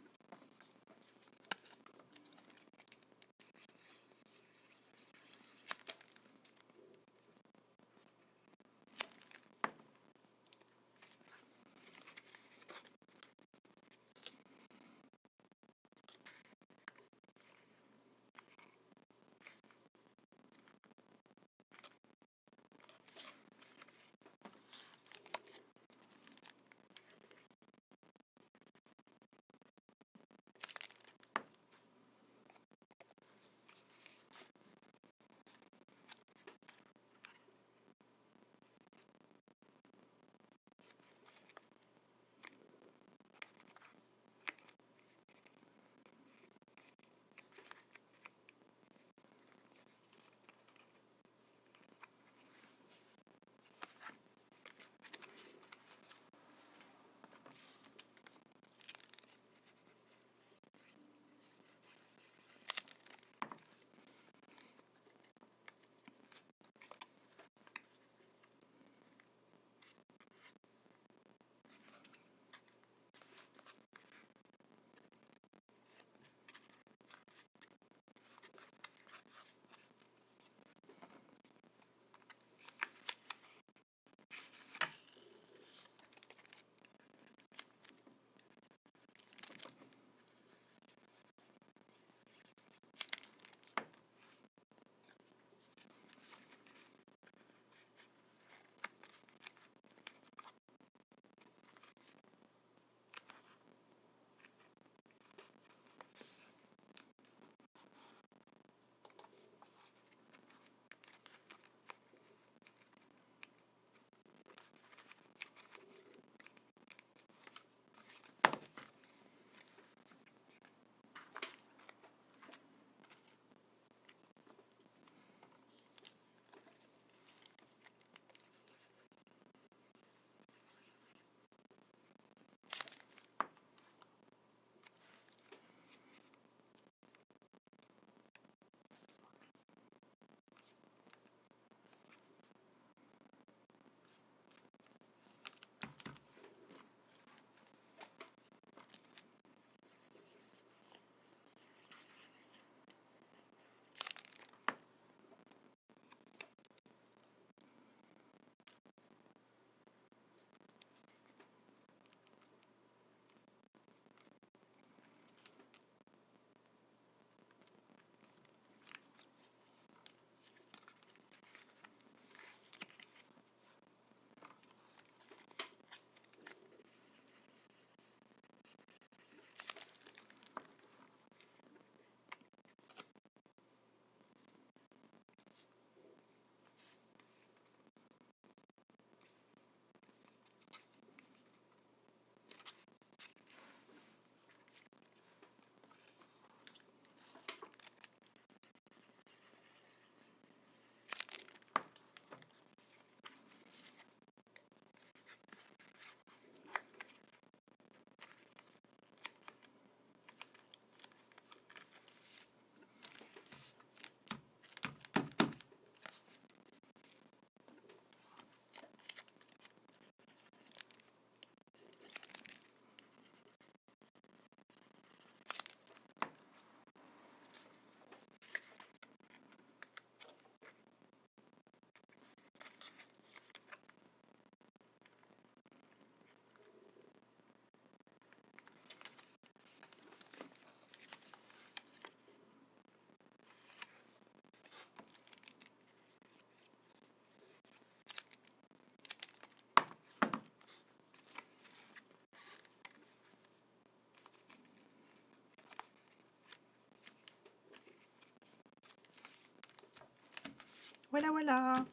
Voilà, voilà.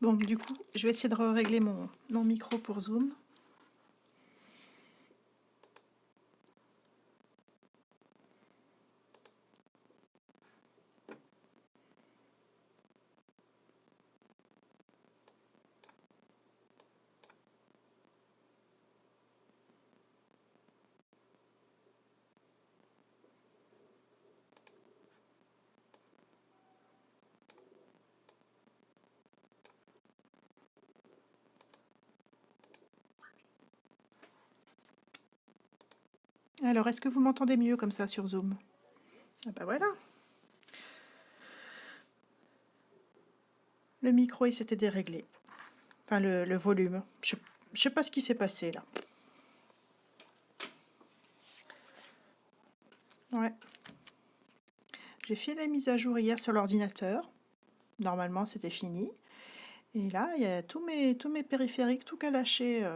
Bon, du coup, je vais essayer de régler mon micro pour Zoom. Alors, est-ce que vous m'entendez mieux comme ça sur Zoom? Ah bah voilà. Le micro, il s'était déréglé. Enfin, le volume. Je sais pas ce qui s'est passé là. Ouais. J'ai fait la mise à jour hier sur l'ordinateur. Normalement, c'était fini. Et là, il y a tous mes périphériques, tout qu'à lâcher.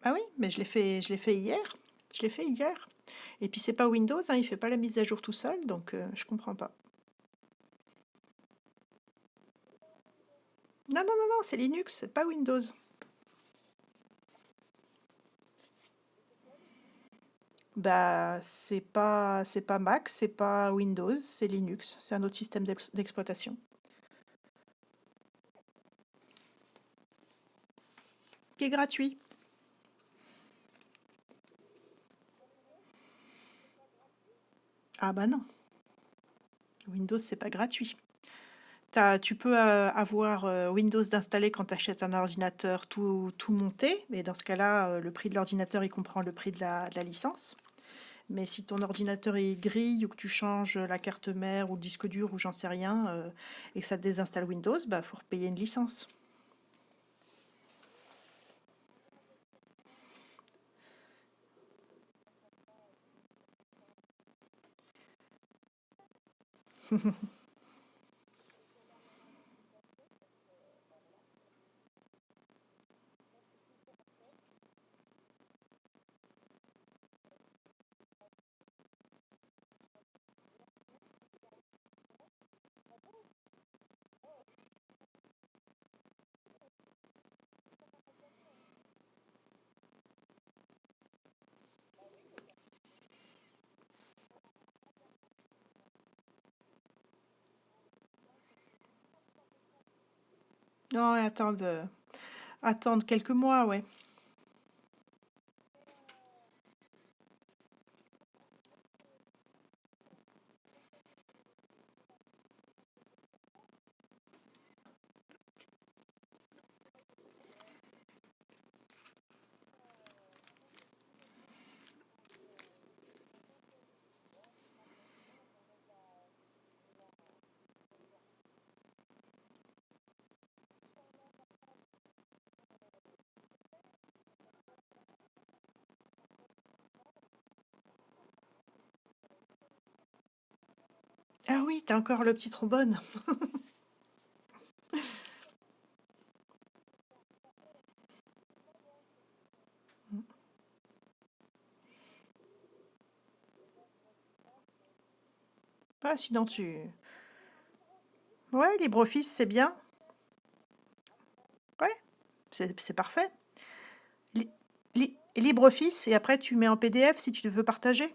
Ah oui, mais je l'ai fait hier. Je l'ai fait hier. Et puis c'est pas Windows, hein, il fait pas la mise à jour tout seul, donc je comprends pas. Non, non, non, non, c'est Linux, c'est pas Windows. Bah, c'est pas Mac, c'est pas Windows, c'est Linux, c'est un autre système d'exploitation qui est gratuit. Ah bah non, Windows c'est pas gratuit. Tu peux avoir Windows d'installer quand tu achètes un ordinateur tout monté, mais dans ce cas-là, le prix de l'ordinateur il comprend le prix de la licence. Mais si ton ordinateur est grille ou que tu changes la carte mère ou le disque dur ou j'en sais rien, et que ça te désinstalle Windows, bah faut repayer une licence. Non, attendre quelques mois, ouais. Ah oui, t'as encore le petit trombone. Ah, sinon tu... Ouais, LibreOffice, c'est bien. Ouais, c'est parfait. LibreOffice, et après tu mets en PDF si tu veux partager.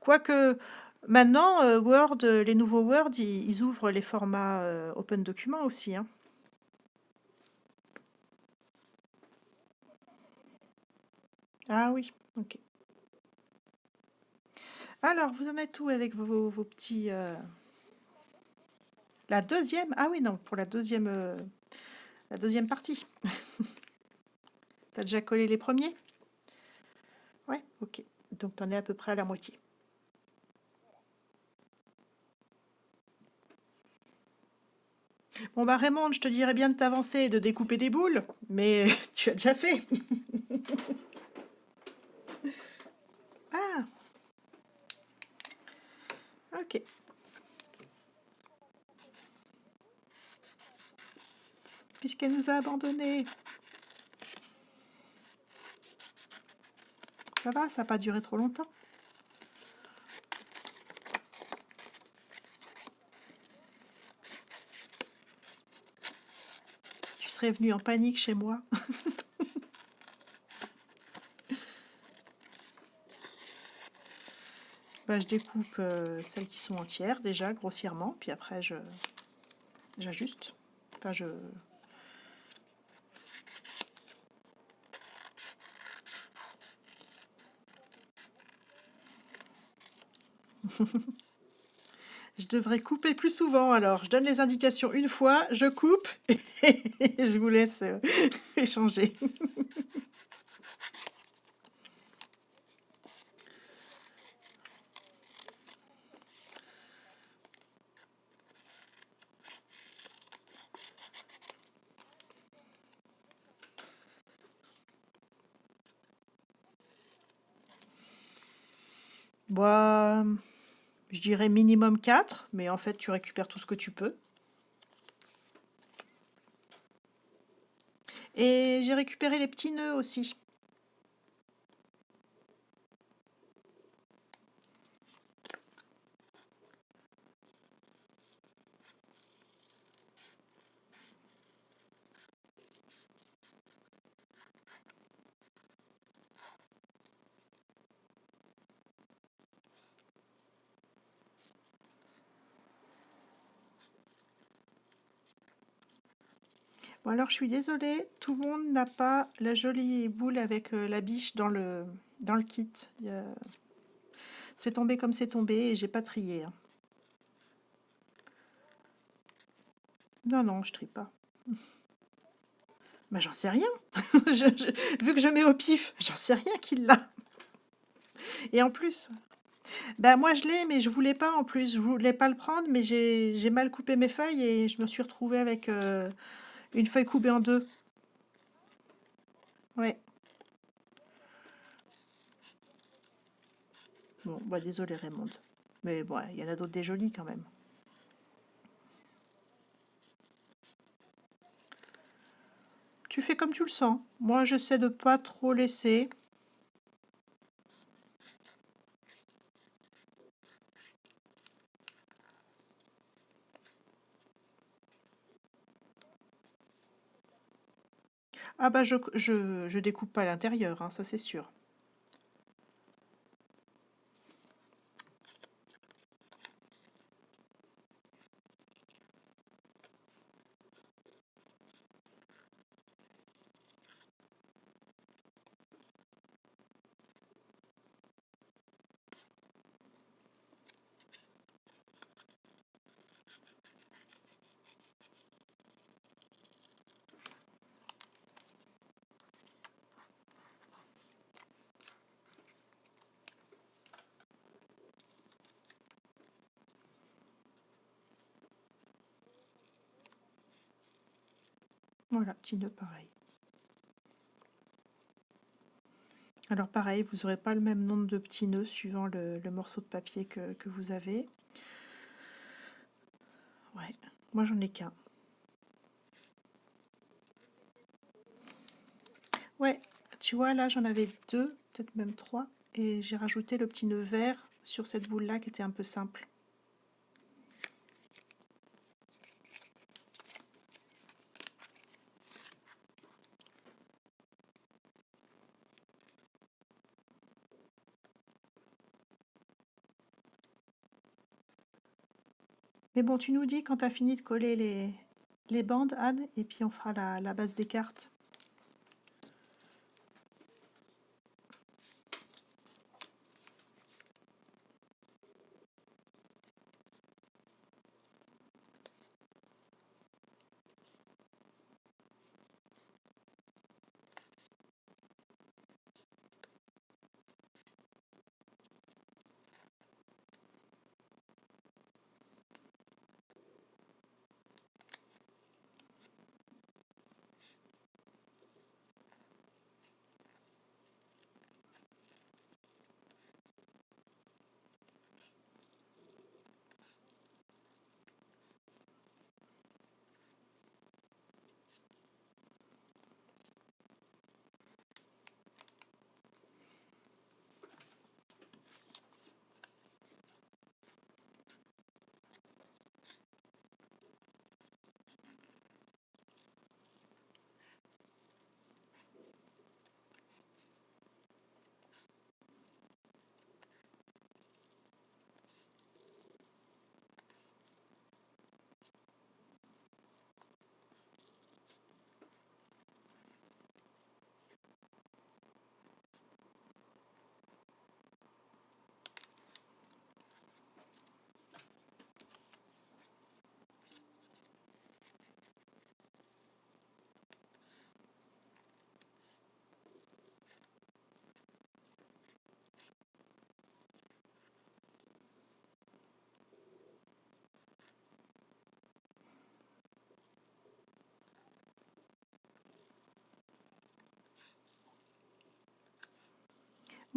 Quoique, maintenant, Word, les nouveaux Word, ils ouvrent les formats Open Document aussi, hein. Ah oui, ok. Alors, vous en êtes où avec vos petits... La deuxième? Ah oui, non, pour la deuxième partie. T'as déjà collé les premiers? Ouais, ok. Donc, t'en es à peu près à la moitié. Bon bah Raymond, je te dirais bien de t'avancer et de découper des boules, mais tu as déjà fait. Ah, ok. Puisqu'elle nous a abandonnés. Ça va, ça n'a pas duré trop longtemps. Tu serais venu en panique chez moi. Bah, je découpe celles qui sont entières déjà grossièrement, puis après j'ajuste. Enfin, je... je devrais couper plus souvent alors. Je donne les indications une fois, je coupe et je vous laisse échanger. Bah, je dirais minimum 4, mais en fait tu récupères tout ce que tu peux. Et j'ai récupéré les petits nœuds aussi. Bon alors je suis désolée, tout le monde n'a pas la jolie boule avec la biche dans le kit. C'est tombé comme c'est tombé et j'ai pas trié, hein. Non, non, je trie pas. Bah j'en sais rien. Vu que je mets au pif, j'en sais rien qu'il l'a. Et en plus, bah moi je l'ai, mais je voulais pas en plus. Je voulais pas le prendre, mais j'ai mal coupé mes feuilles et je me suis retrouvée avec une feuille coupée en deux. Ouais. Bon, bah désolé Raymond. Mais bon, il y en a d'autres des jolies quand même. Tu fais comme tu le sens. Moi, j'essaie de pas trop laisser. Ah bah je découpe pas à l'intérieur, hein, ça c'est sûr. Voilà, petit nœud pareil. Alors pareil, vous n'aurez pas le même nombre de petits nœuds suivant le morceau de papier que vous avez. Ouais, moi j'en ai qu'un. Ouais, tu vois là j'en avais deux, peut-être même trois, et j'ai rajouté le petit nœud vert sur cette boule là qui était un peu simple. Mais bon, tu nous dis quand tu as fini de coller les bandes, Anne, et puis on fera la base des cartes.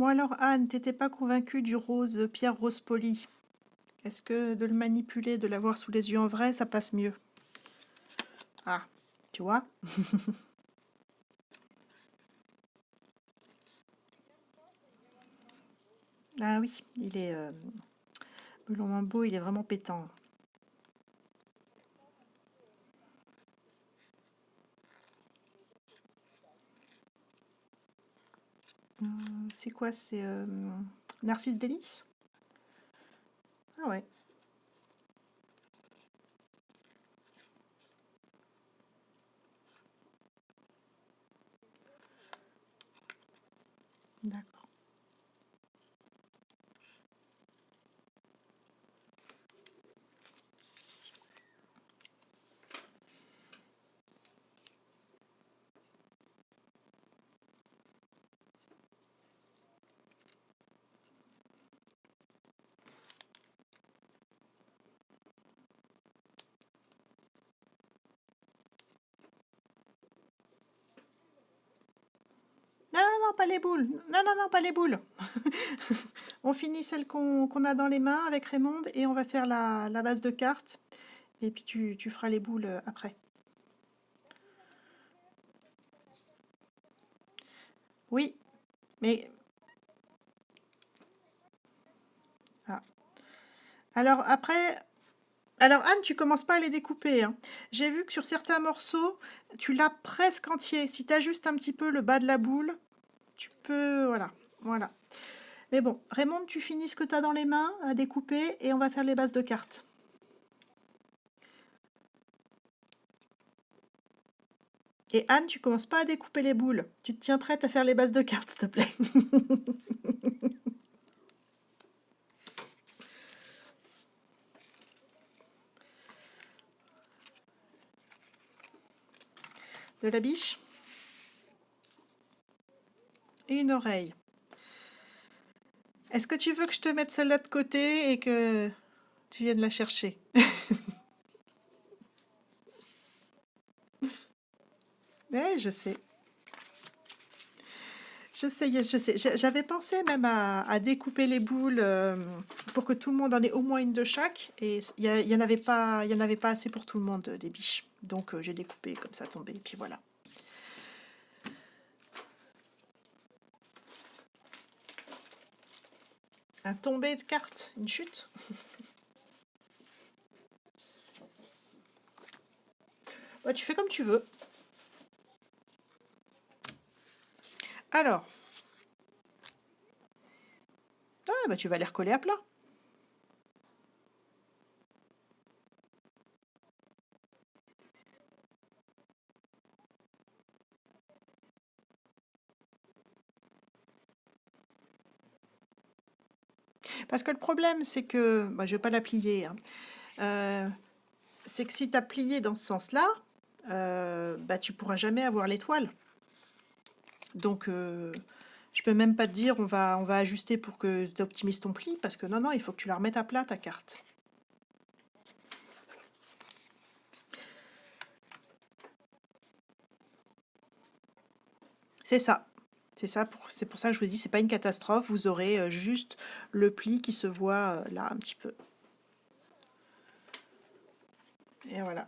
Bon alors Anne, t'étais pas convaincue du rose pierre rose poli. Est-ce que de le manipuler, de l'avoir sous les yeux en vrai, ça passe mieux? Ah, tu vois? Ah oui, il est Melon Mambo, il est vraiment pétant. C'est quoi? C'est Narcisse Délice? Ah ouais, d'accord. Non, non, non, pas les boules. Non, non, non, pas les boules. On finit celle qu'on a dans les mains avec Raymond et on va faire la base de cartes. Et puis tu feras les boules après. Oui, mais... Ah. Alors après... Alors Anne, tu commences pas à les découper, hein. J'ai vu que sur certains morceaux, tu l'as presque entier. Si tu ajustes un petit peu le bas de la boule, tu peux... Voilà, voilà. Mais bon, Raymond, tu finis ce que tu as dans les mains à découper et on va faire les bases de cartes. Et Anne, tu commences pas à découper les boules. Tu te tiens prête à faire les bases de cartes, s'il te plaît. De la biche et une oreille. Est-ce que tu veux que je te mette celle-là de côté et que tu viennes la chercher? Ouais, je sais. Je sais, je sais. J'avais pensé même à découper les boules pour que tout le monde en ait au moins une de chaque. Et il y en avait pas, il y en avait pas assez pour tout le monde des biches. Donc j'ai découpé comme ça tombé. Et puis voilà. Un tombé de cartes, une chute. Bah, tu fais comme tu veux. Alors, ah, bah, tu vas les recoller à plat. Parce que le problème, c'est que, bah, je vais pas la plier, hein. Euh, c'est que si tu as plié dans ce sens-là, bah, tu pourras jamais avoir l'étoile. Donc, je peux même pas te dire on va ajuster pour que tu optimises ton pli, parce que non, non, il faut que tu la remettes à plat, ta carte. C'est ça. C'est ça, c'est pour ça que je vous dis, c'est pas une catastrophe, vous aurez juste le pli qui se voit là un petit peu. Et voilà.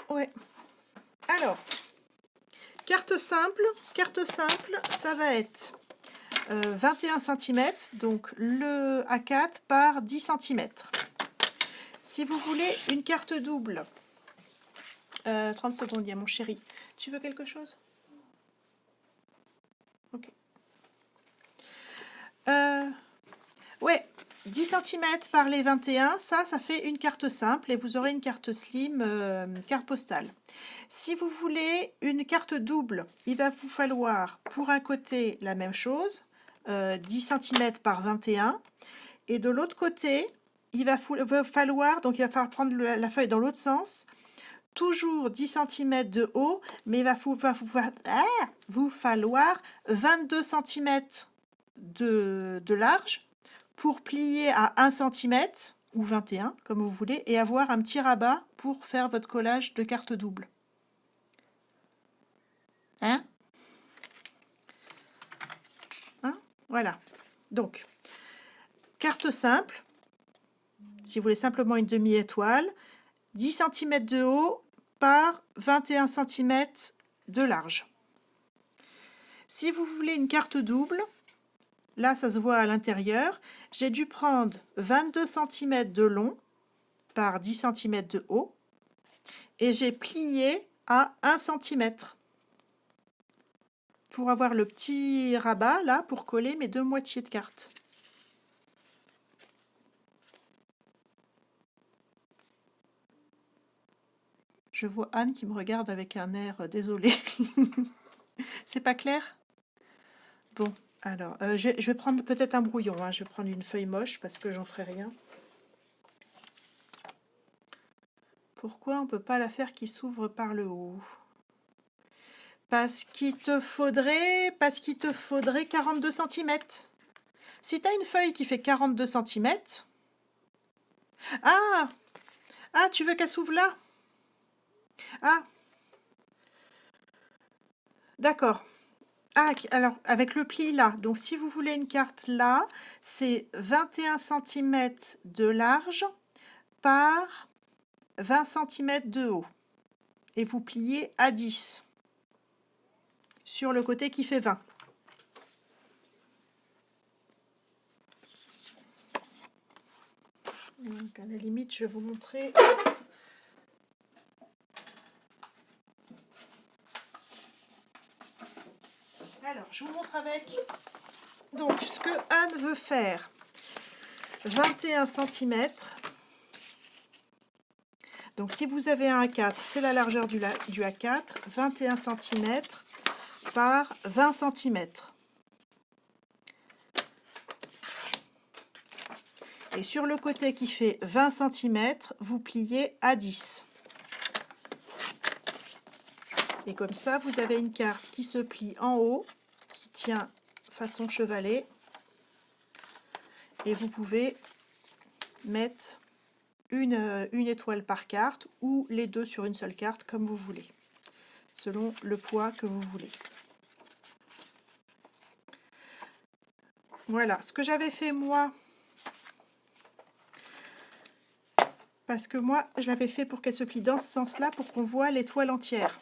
Ouais. Alors, carte simple, ça va être 21 cm, donc le A4 par 10 cm. Si vous voulez une carte double, 30 secondes, il y a mon chéri. Tu veux quelque chose? Ok. Ouais, 10 cm par les 21, ça fait une carte simple et vous aurez une carte slim, carte postale. Si vous voulez une carte double, il va vous falloir pour un côté la même chose, 10 cm par 21, et de l'autre côté, il va falloir prendre la feuille dans l'autre sens, toujours 10 cm de haut, mais il va vous falloir 22 cm de large pour plier à 1 cm ou 21 comme vous voulez et avoir un petit rabat pour faire votre collage de carte double. Hein? Hein? Voilà. Donc, carte simple, si vous voulez simplement une demi-étoile, 10 cm de haut par 21 cm de large. Si vous voulez une carte double, là ça se voit à l'intérieur, j'ai dû prendre 22 cm de long par 10 cm de haut et j'ai plié à 1 cm pour avoir le petit rabat là pour coller mes deux moitiés de carte. Je vois Anne qui me regarde avec un air désolé. C'est pas clair? Bon, alors, je vais prendre peut-être un brouillon, hein. Je vais prendre une feuille moche parce que j'en ferai rien. Pourquoi on ne peut pas la faire qui s'ouvre par le haut? Parce qu'il te faudrait 42 cm. Si tu as une feuille qui fait 42 cm... Ah! Ah, tu veux qu'elle s'ouvre là? Ah! D'accord. Ah, alors, avec le pli là. Donc, si vous voulez une carte là, c'est 21 cm de large par 20 cm de haut. Et vous pliez à 10 sur le côté qui fait 20. Donc, à la limite, je vais vous montrer. Alors, je vous montre avec. Donc, ce que Anne veut faire, 21 cm. Donc, si vous avez un A4, c'est la largeur du A4, 21 cm par 20 cm. Et sur le côté qui fait 20 cm, vous pliez à 10. Et comme ça, vous avez une carte qui se plie en haut, qui tient façon chevalet. Et vous pouvez mettre une étoile par carte ou les deux sur une seule carte, comme vous voulez, selon le poids que vous voulez. Voilà, ce que j'avais fait moi, parce que moi, je l'avais fait pour qu'elle se plie dans ce sens-là, pour qu'on voit l'étoile entière.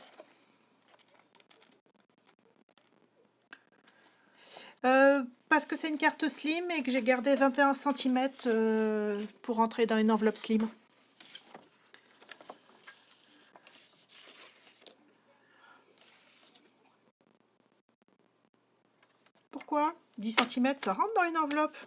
Parce que c'est une carte slim et que j'ai gardé 21 cm pour entrer dans une enveloppe slim. Pourquoi 10 cm, ça rentre dans une enveloppe.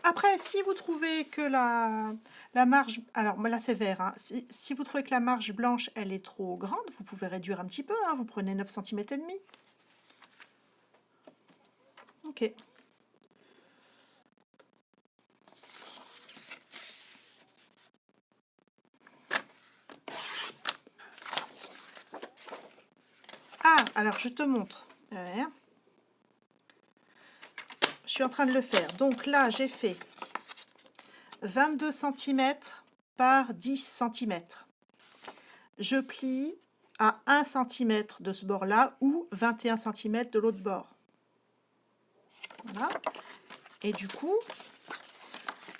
Après, si vous trouvez que la marge... Alors, là, c'est vert. Hein. Si vous trouvez que la marge blanche, elle est trop grande, vous pouvez réduire un petit peu. Hein. Vous prenez 9 cm et demi. Ok. Ah, alors, je te montre. Je suis en train de le faire. Donc là, j'ai fait 22 cm par 10 cm. Je plie à 1 cm de ce bord-là ou 21 cm de l'autre bord. Voilà. Et du coup,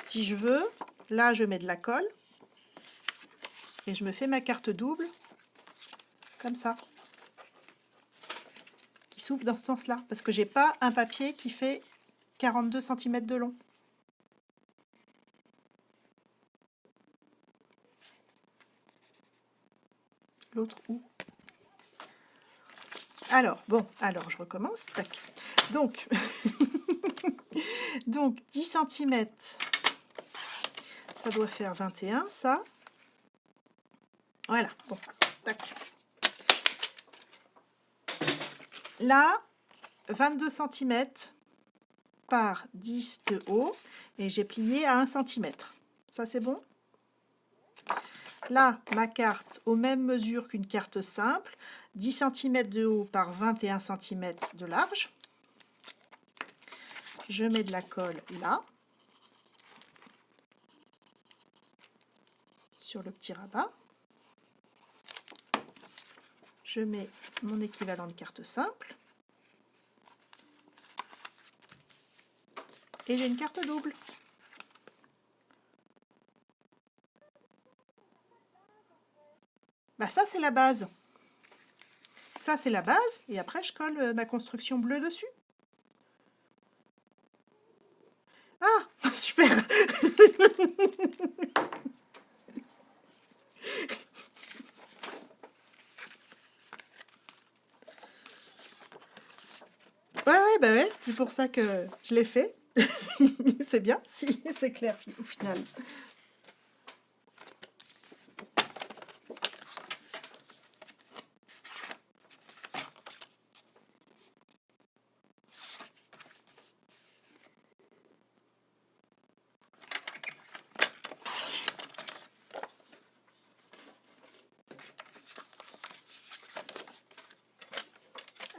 si je veux, là, je mets de la colle et je me fais ma carte double comme ça, qui s'ouvre dans ce sens-là, parce que j'ai pas un papier qui fait 42 cm de long. L'autre où? Alors, bon, alors je recommence. Tac. Donc, donc 10 cm, ça doit faire 21, ça. Voilà, bon, tac. Là, 22 cm par 10 de haut, et j'ai plié à 1 cm. Ça, c'est bon? Là, ma carte, aux mêmes mesures qu'une carte simple, 10 cm de haut par 21 cm de large. Je mets de la colle là, sur le petit rabat. je mets mon équivalent de carte simple. Et j'ai une carte double. Bah ça, c'est la base. Ça, c'est la base. Et après, je colle ma construction bleue dessus. Ah, super. Ouais, bah ouais, c'est pour ça que je l'ai fait. C'est bien, si, c'est clair au final.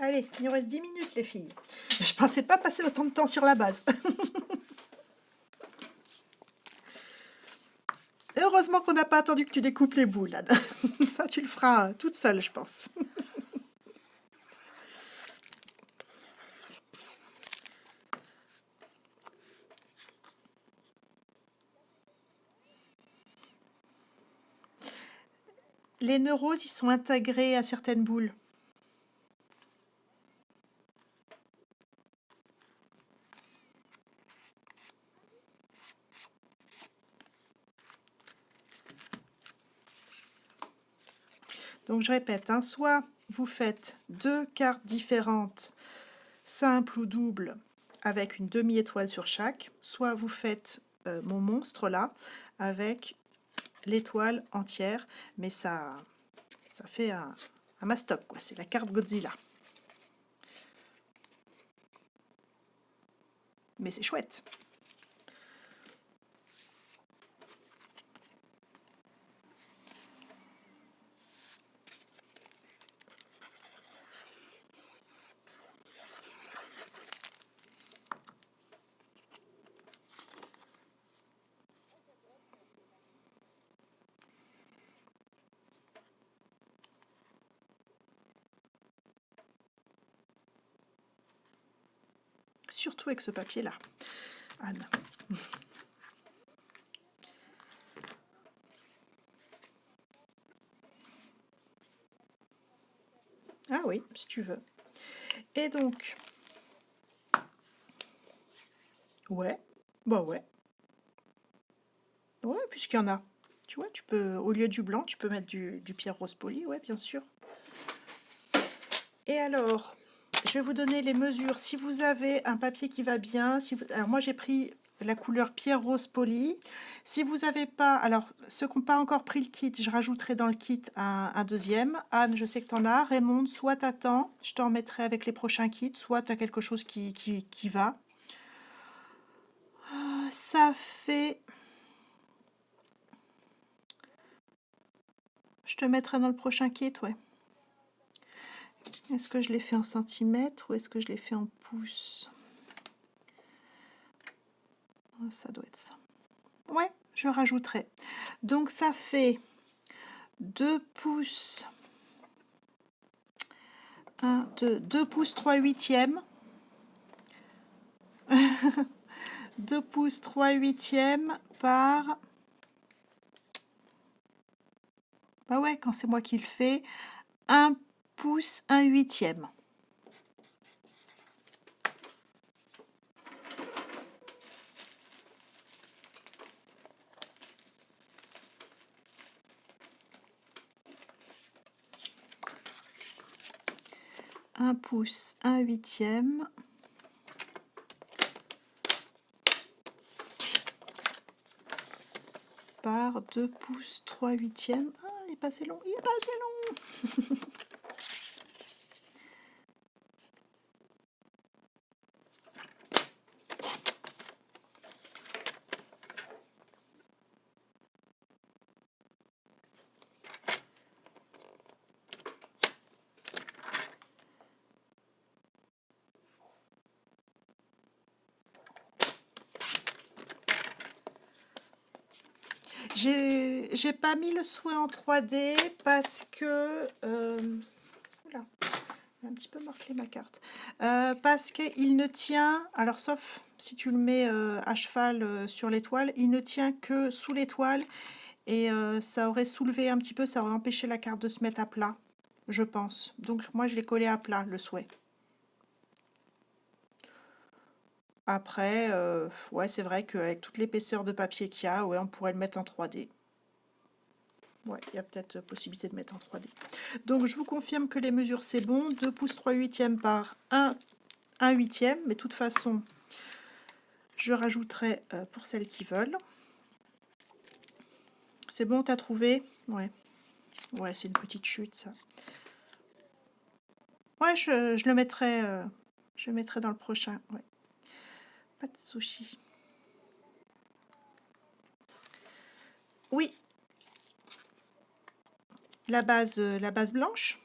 Allez, il nous reste 10 minutes, les filles. Je pensais pas passer autant de temps sur la base. Heureusement qu'on n'a pas attendu que tu découpes les boules, Anne. Ça, tu le feras toute seule, je pense. Les nœuds roses, ils sont intégrés à certaines boules. Donc je répète, hein, soit vous faites 2 cartes différentes, simples ou doubles, avec une demi-étoile sur chaque, soit vous faites mon monstre là, avec l'étoile entière, mais ça fait un mastoc, quoi. C'est la carte Godzilla. Mais c'est chouette. Surtout avec ce papier-là, Anne. Ah oui, si tu veux. Et donc, ouais, bah ouais. Ouais, puisqu'il y en a. Tu vois, tu peux, au lieu du blanc, tu peux mettre du pierre rose poli, ouais, bien sûr. Et alors, je vais vous donner les mesures. Si vous avez un papier qui va bien, alors moi j'ai pris la couleur pierre rose poli. Si vous n'avez pas, alors ceux qui n'ont pas encore pris le kit, je rajouterai dans le kit un deuxième. Anne, je sais que tu en as. Raymond, soit t'attends, je t'en mettrai avec les prochains kits, soit tu as quelque chose qui va. Ça fait... Je te mettrai dans le prochain kit, ouais. Est-ce que je l'ai fait en centimètres ou est-ce que je l'ai fait en pouces? Ça doit être ça. Ouais, je rajouterai. Donc ça fait 2 pouces, 2 pouces 3 huitièmes. 2 pouces 3 huitièmes par... Bah ouais, quand c'est moi qui le fais, 1 pouce 1 huitième. Un pouce 1 huitième par 2 pouces 3 huitièmes. Ah, il est pas assez long, il est pas assez long. J'ai pas mis le souhait en 3D parce que J'ai un petit peu morflé ma carte. Parce qu'il ne tient, alors sauf si tu le mets à cheval sur l'étoile, il ne tient que sous l'étoile et ça aurait soulevé un petit peu, ça aurait empêché la carte de se mettre à plat, je pense. Donc moi je l'ai collé à plat, le souhait. Après, ouais, c'est vrai qu'avec toute l'épaisseur de papier qu'il y a, ouais, on pourrait le mettre en 3D. Ouais, il y a peut-être possibilité de mettre en 3D. Donc je vous confirme que les mesures c'est bon, 2 pouces 3 huitièmes par 1 huitième, mais de toute façon je rajouterai pour celles qui veulent. C'est bon, t'as trouvé? Ouais, ouais, c'est une petite chute ça. Ouais, je le mettrai, je le mettrai dans le prochain. Ouais. Pas de sushi. Oui, la base blanche.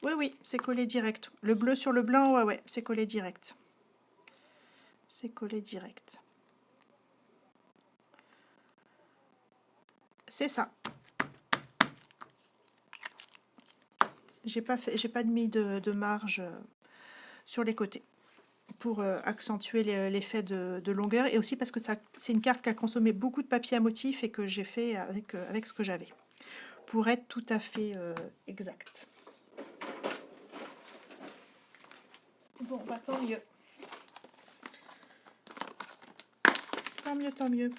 Oui, oui, c'est collé direct. Le bleu sur le blanc, ouais, ouais, c'est collé direct. C'est collé direct. C'est ça. J'ai pas mis de marge sur les côtés pour accentuer l'effet de longueur et aussi parce que c'est une carte qui a consommé beaucoup de papier à motif et que j'ai fait avec ce que j'avais pour être tout à fait exact. Bon, bah tant mieux. Tant mieux, tant mieux.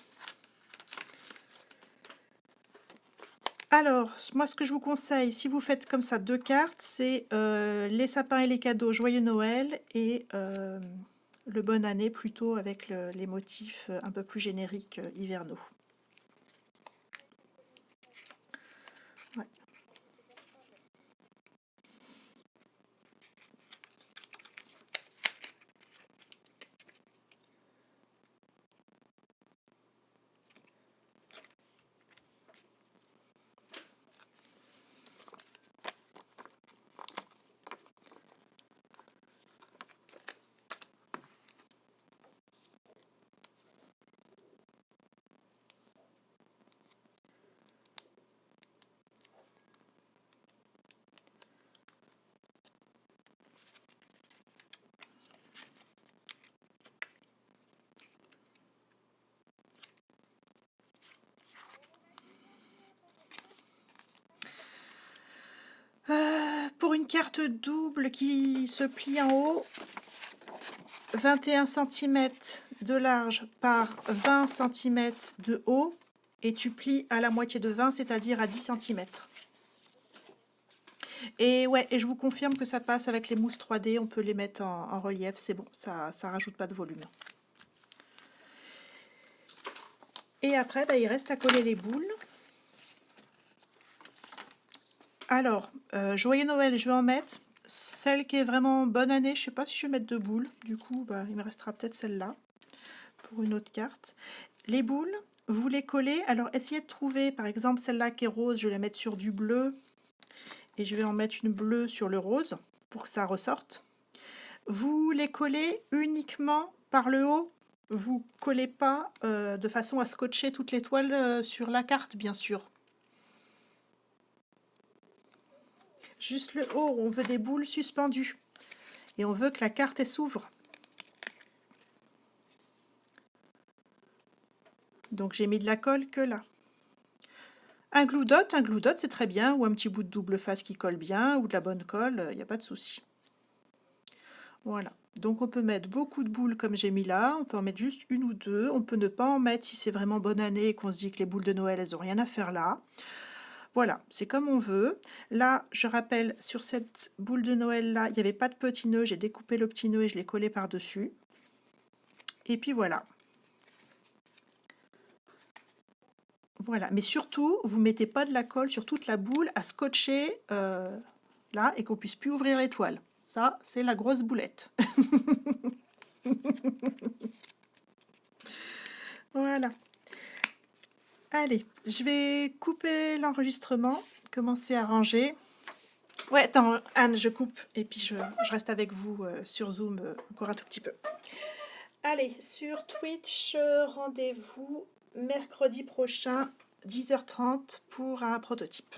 Alors, moi ce que je vous conseille, si vous faites comme ça 2 cartes, c'est les sapins et les cadeaux, joyeux Noël et le bonne année plutôt avec les motifs un peu plus génériques hivernaux. Ouais. Pour une carte double qui se plie en haut, 21 cm de large par 20 cm de haut, et tu plies à la moitié de 20, c'est-à-dire à 10 cm. Et ouais, et je vous confirme que ça passe avec les mousses 3D, on peut les mettre en relief, c'est bon, ça rajoute pas de volume. Et après, bah, il reste à coller les boules. Alors, joyeux Noël, je vais en mettre. Celle qui est vraiment bonne année, je sais pas si je vais mettre 2 boules. Du coup, bah, il me restera peut-être celle-là pour une autre carte. Les boules, vous les collez. Alors, essayez de trouver, par exemple, celle-là qui est rose, je vais la mettre sur du bleu. Et je vais en mettre une bleue sur le rose pour que ça ressorte. Vous les collez uniquement par le haut. Vous collez pas de façon à scotcher toute l'étoile sur la carte, bien sûr. Juste le haut, on veut des boules suspendues. Et on veut que la carte s'ouvre. Donc j'ai mis de la colle que là. Un glue dot c'est très bien, ou un petit bout de double face qui colle bien, ou de la bonne colle, il n'y a pas de souci. Voilà. Donc on peut mettre beaucoup de boules comme j'ai mis là, on peut en mettre juste une ou deux, on peut ne pas en mettre si c'est vraiment bonne année et qu'on se dit que les boules de Noël, elles n'ont rien à faire là. Voilà, c'est comme on veut. Là, je rappelle, sur cette boule de Noël là, il n'y avait pas de petit nœud, j'ai découpé le petit nœud et je l'ai collé par-dessus. Et puis voilà. Voilà, mais surtout, vous ne mettez pas de la colle sur toute la boule à scotcher là et qu'on puisse plus ouvrir l'étoile. Ça, c'est la grosse boulette. Voilà. Allez, je vais couper l'enregistrement, commencer à ranger. Ouais, attends, Anne, je coupe et puis je reste avec vous sur Zoom encore un tout petit peu. Allez, sur Twitch, rendez-vous mercredi prochain, 10h30 pour un prototype.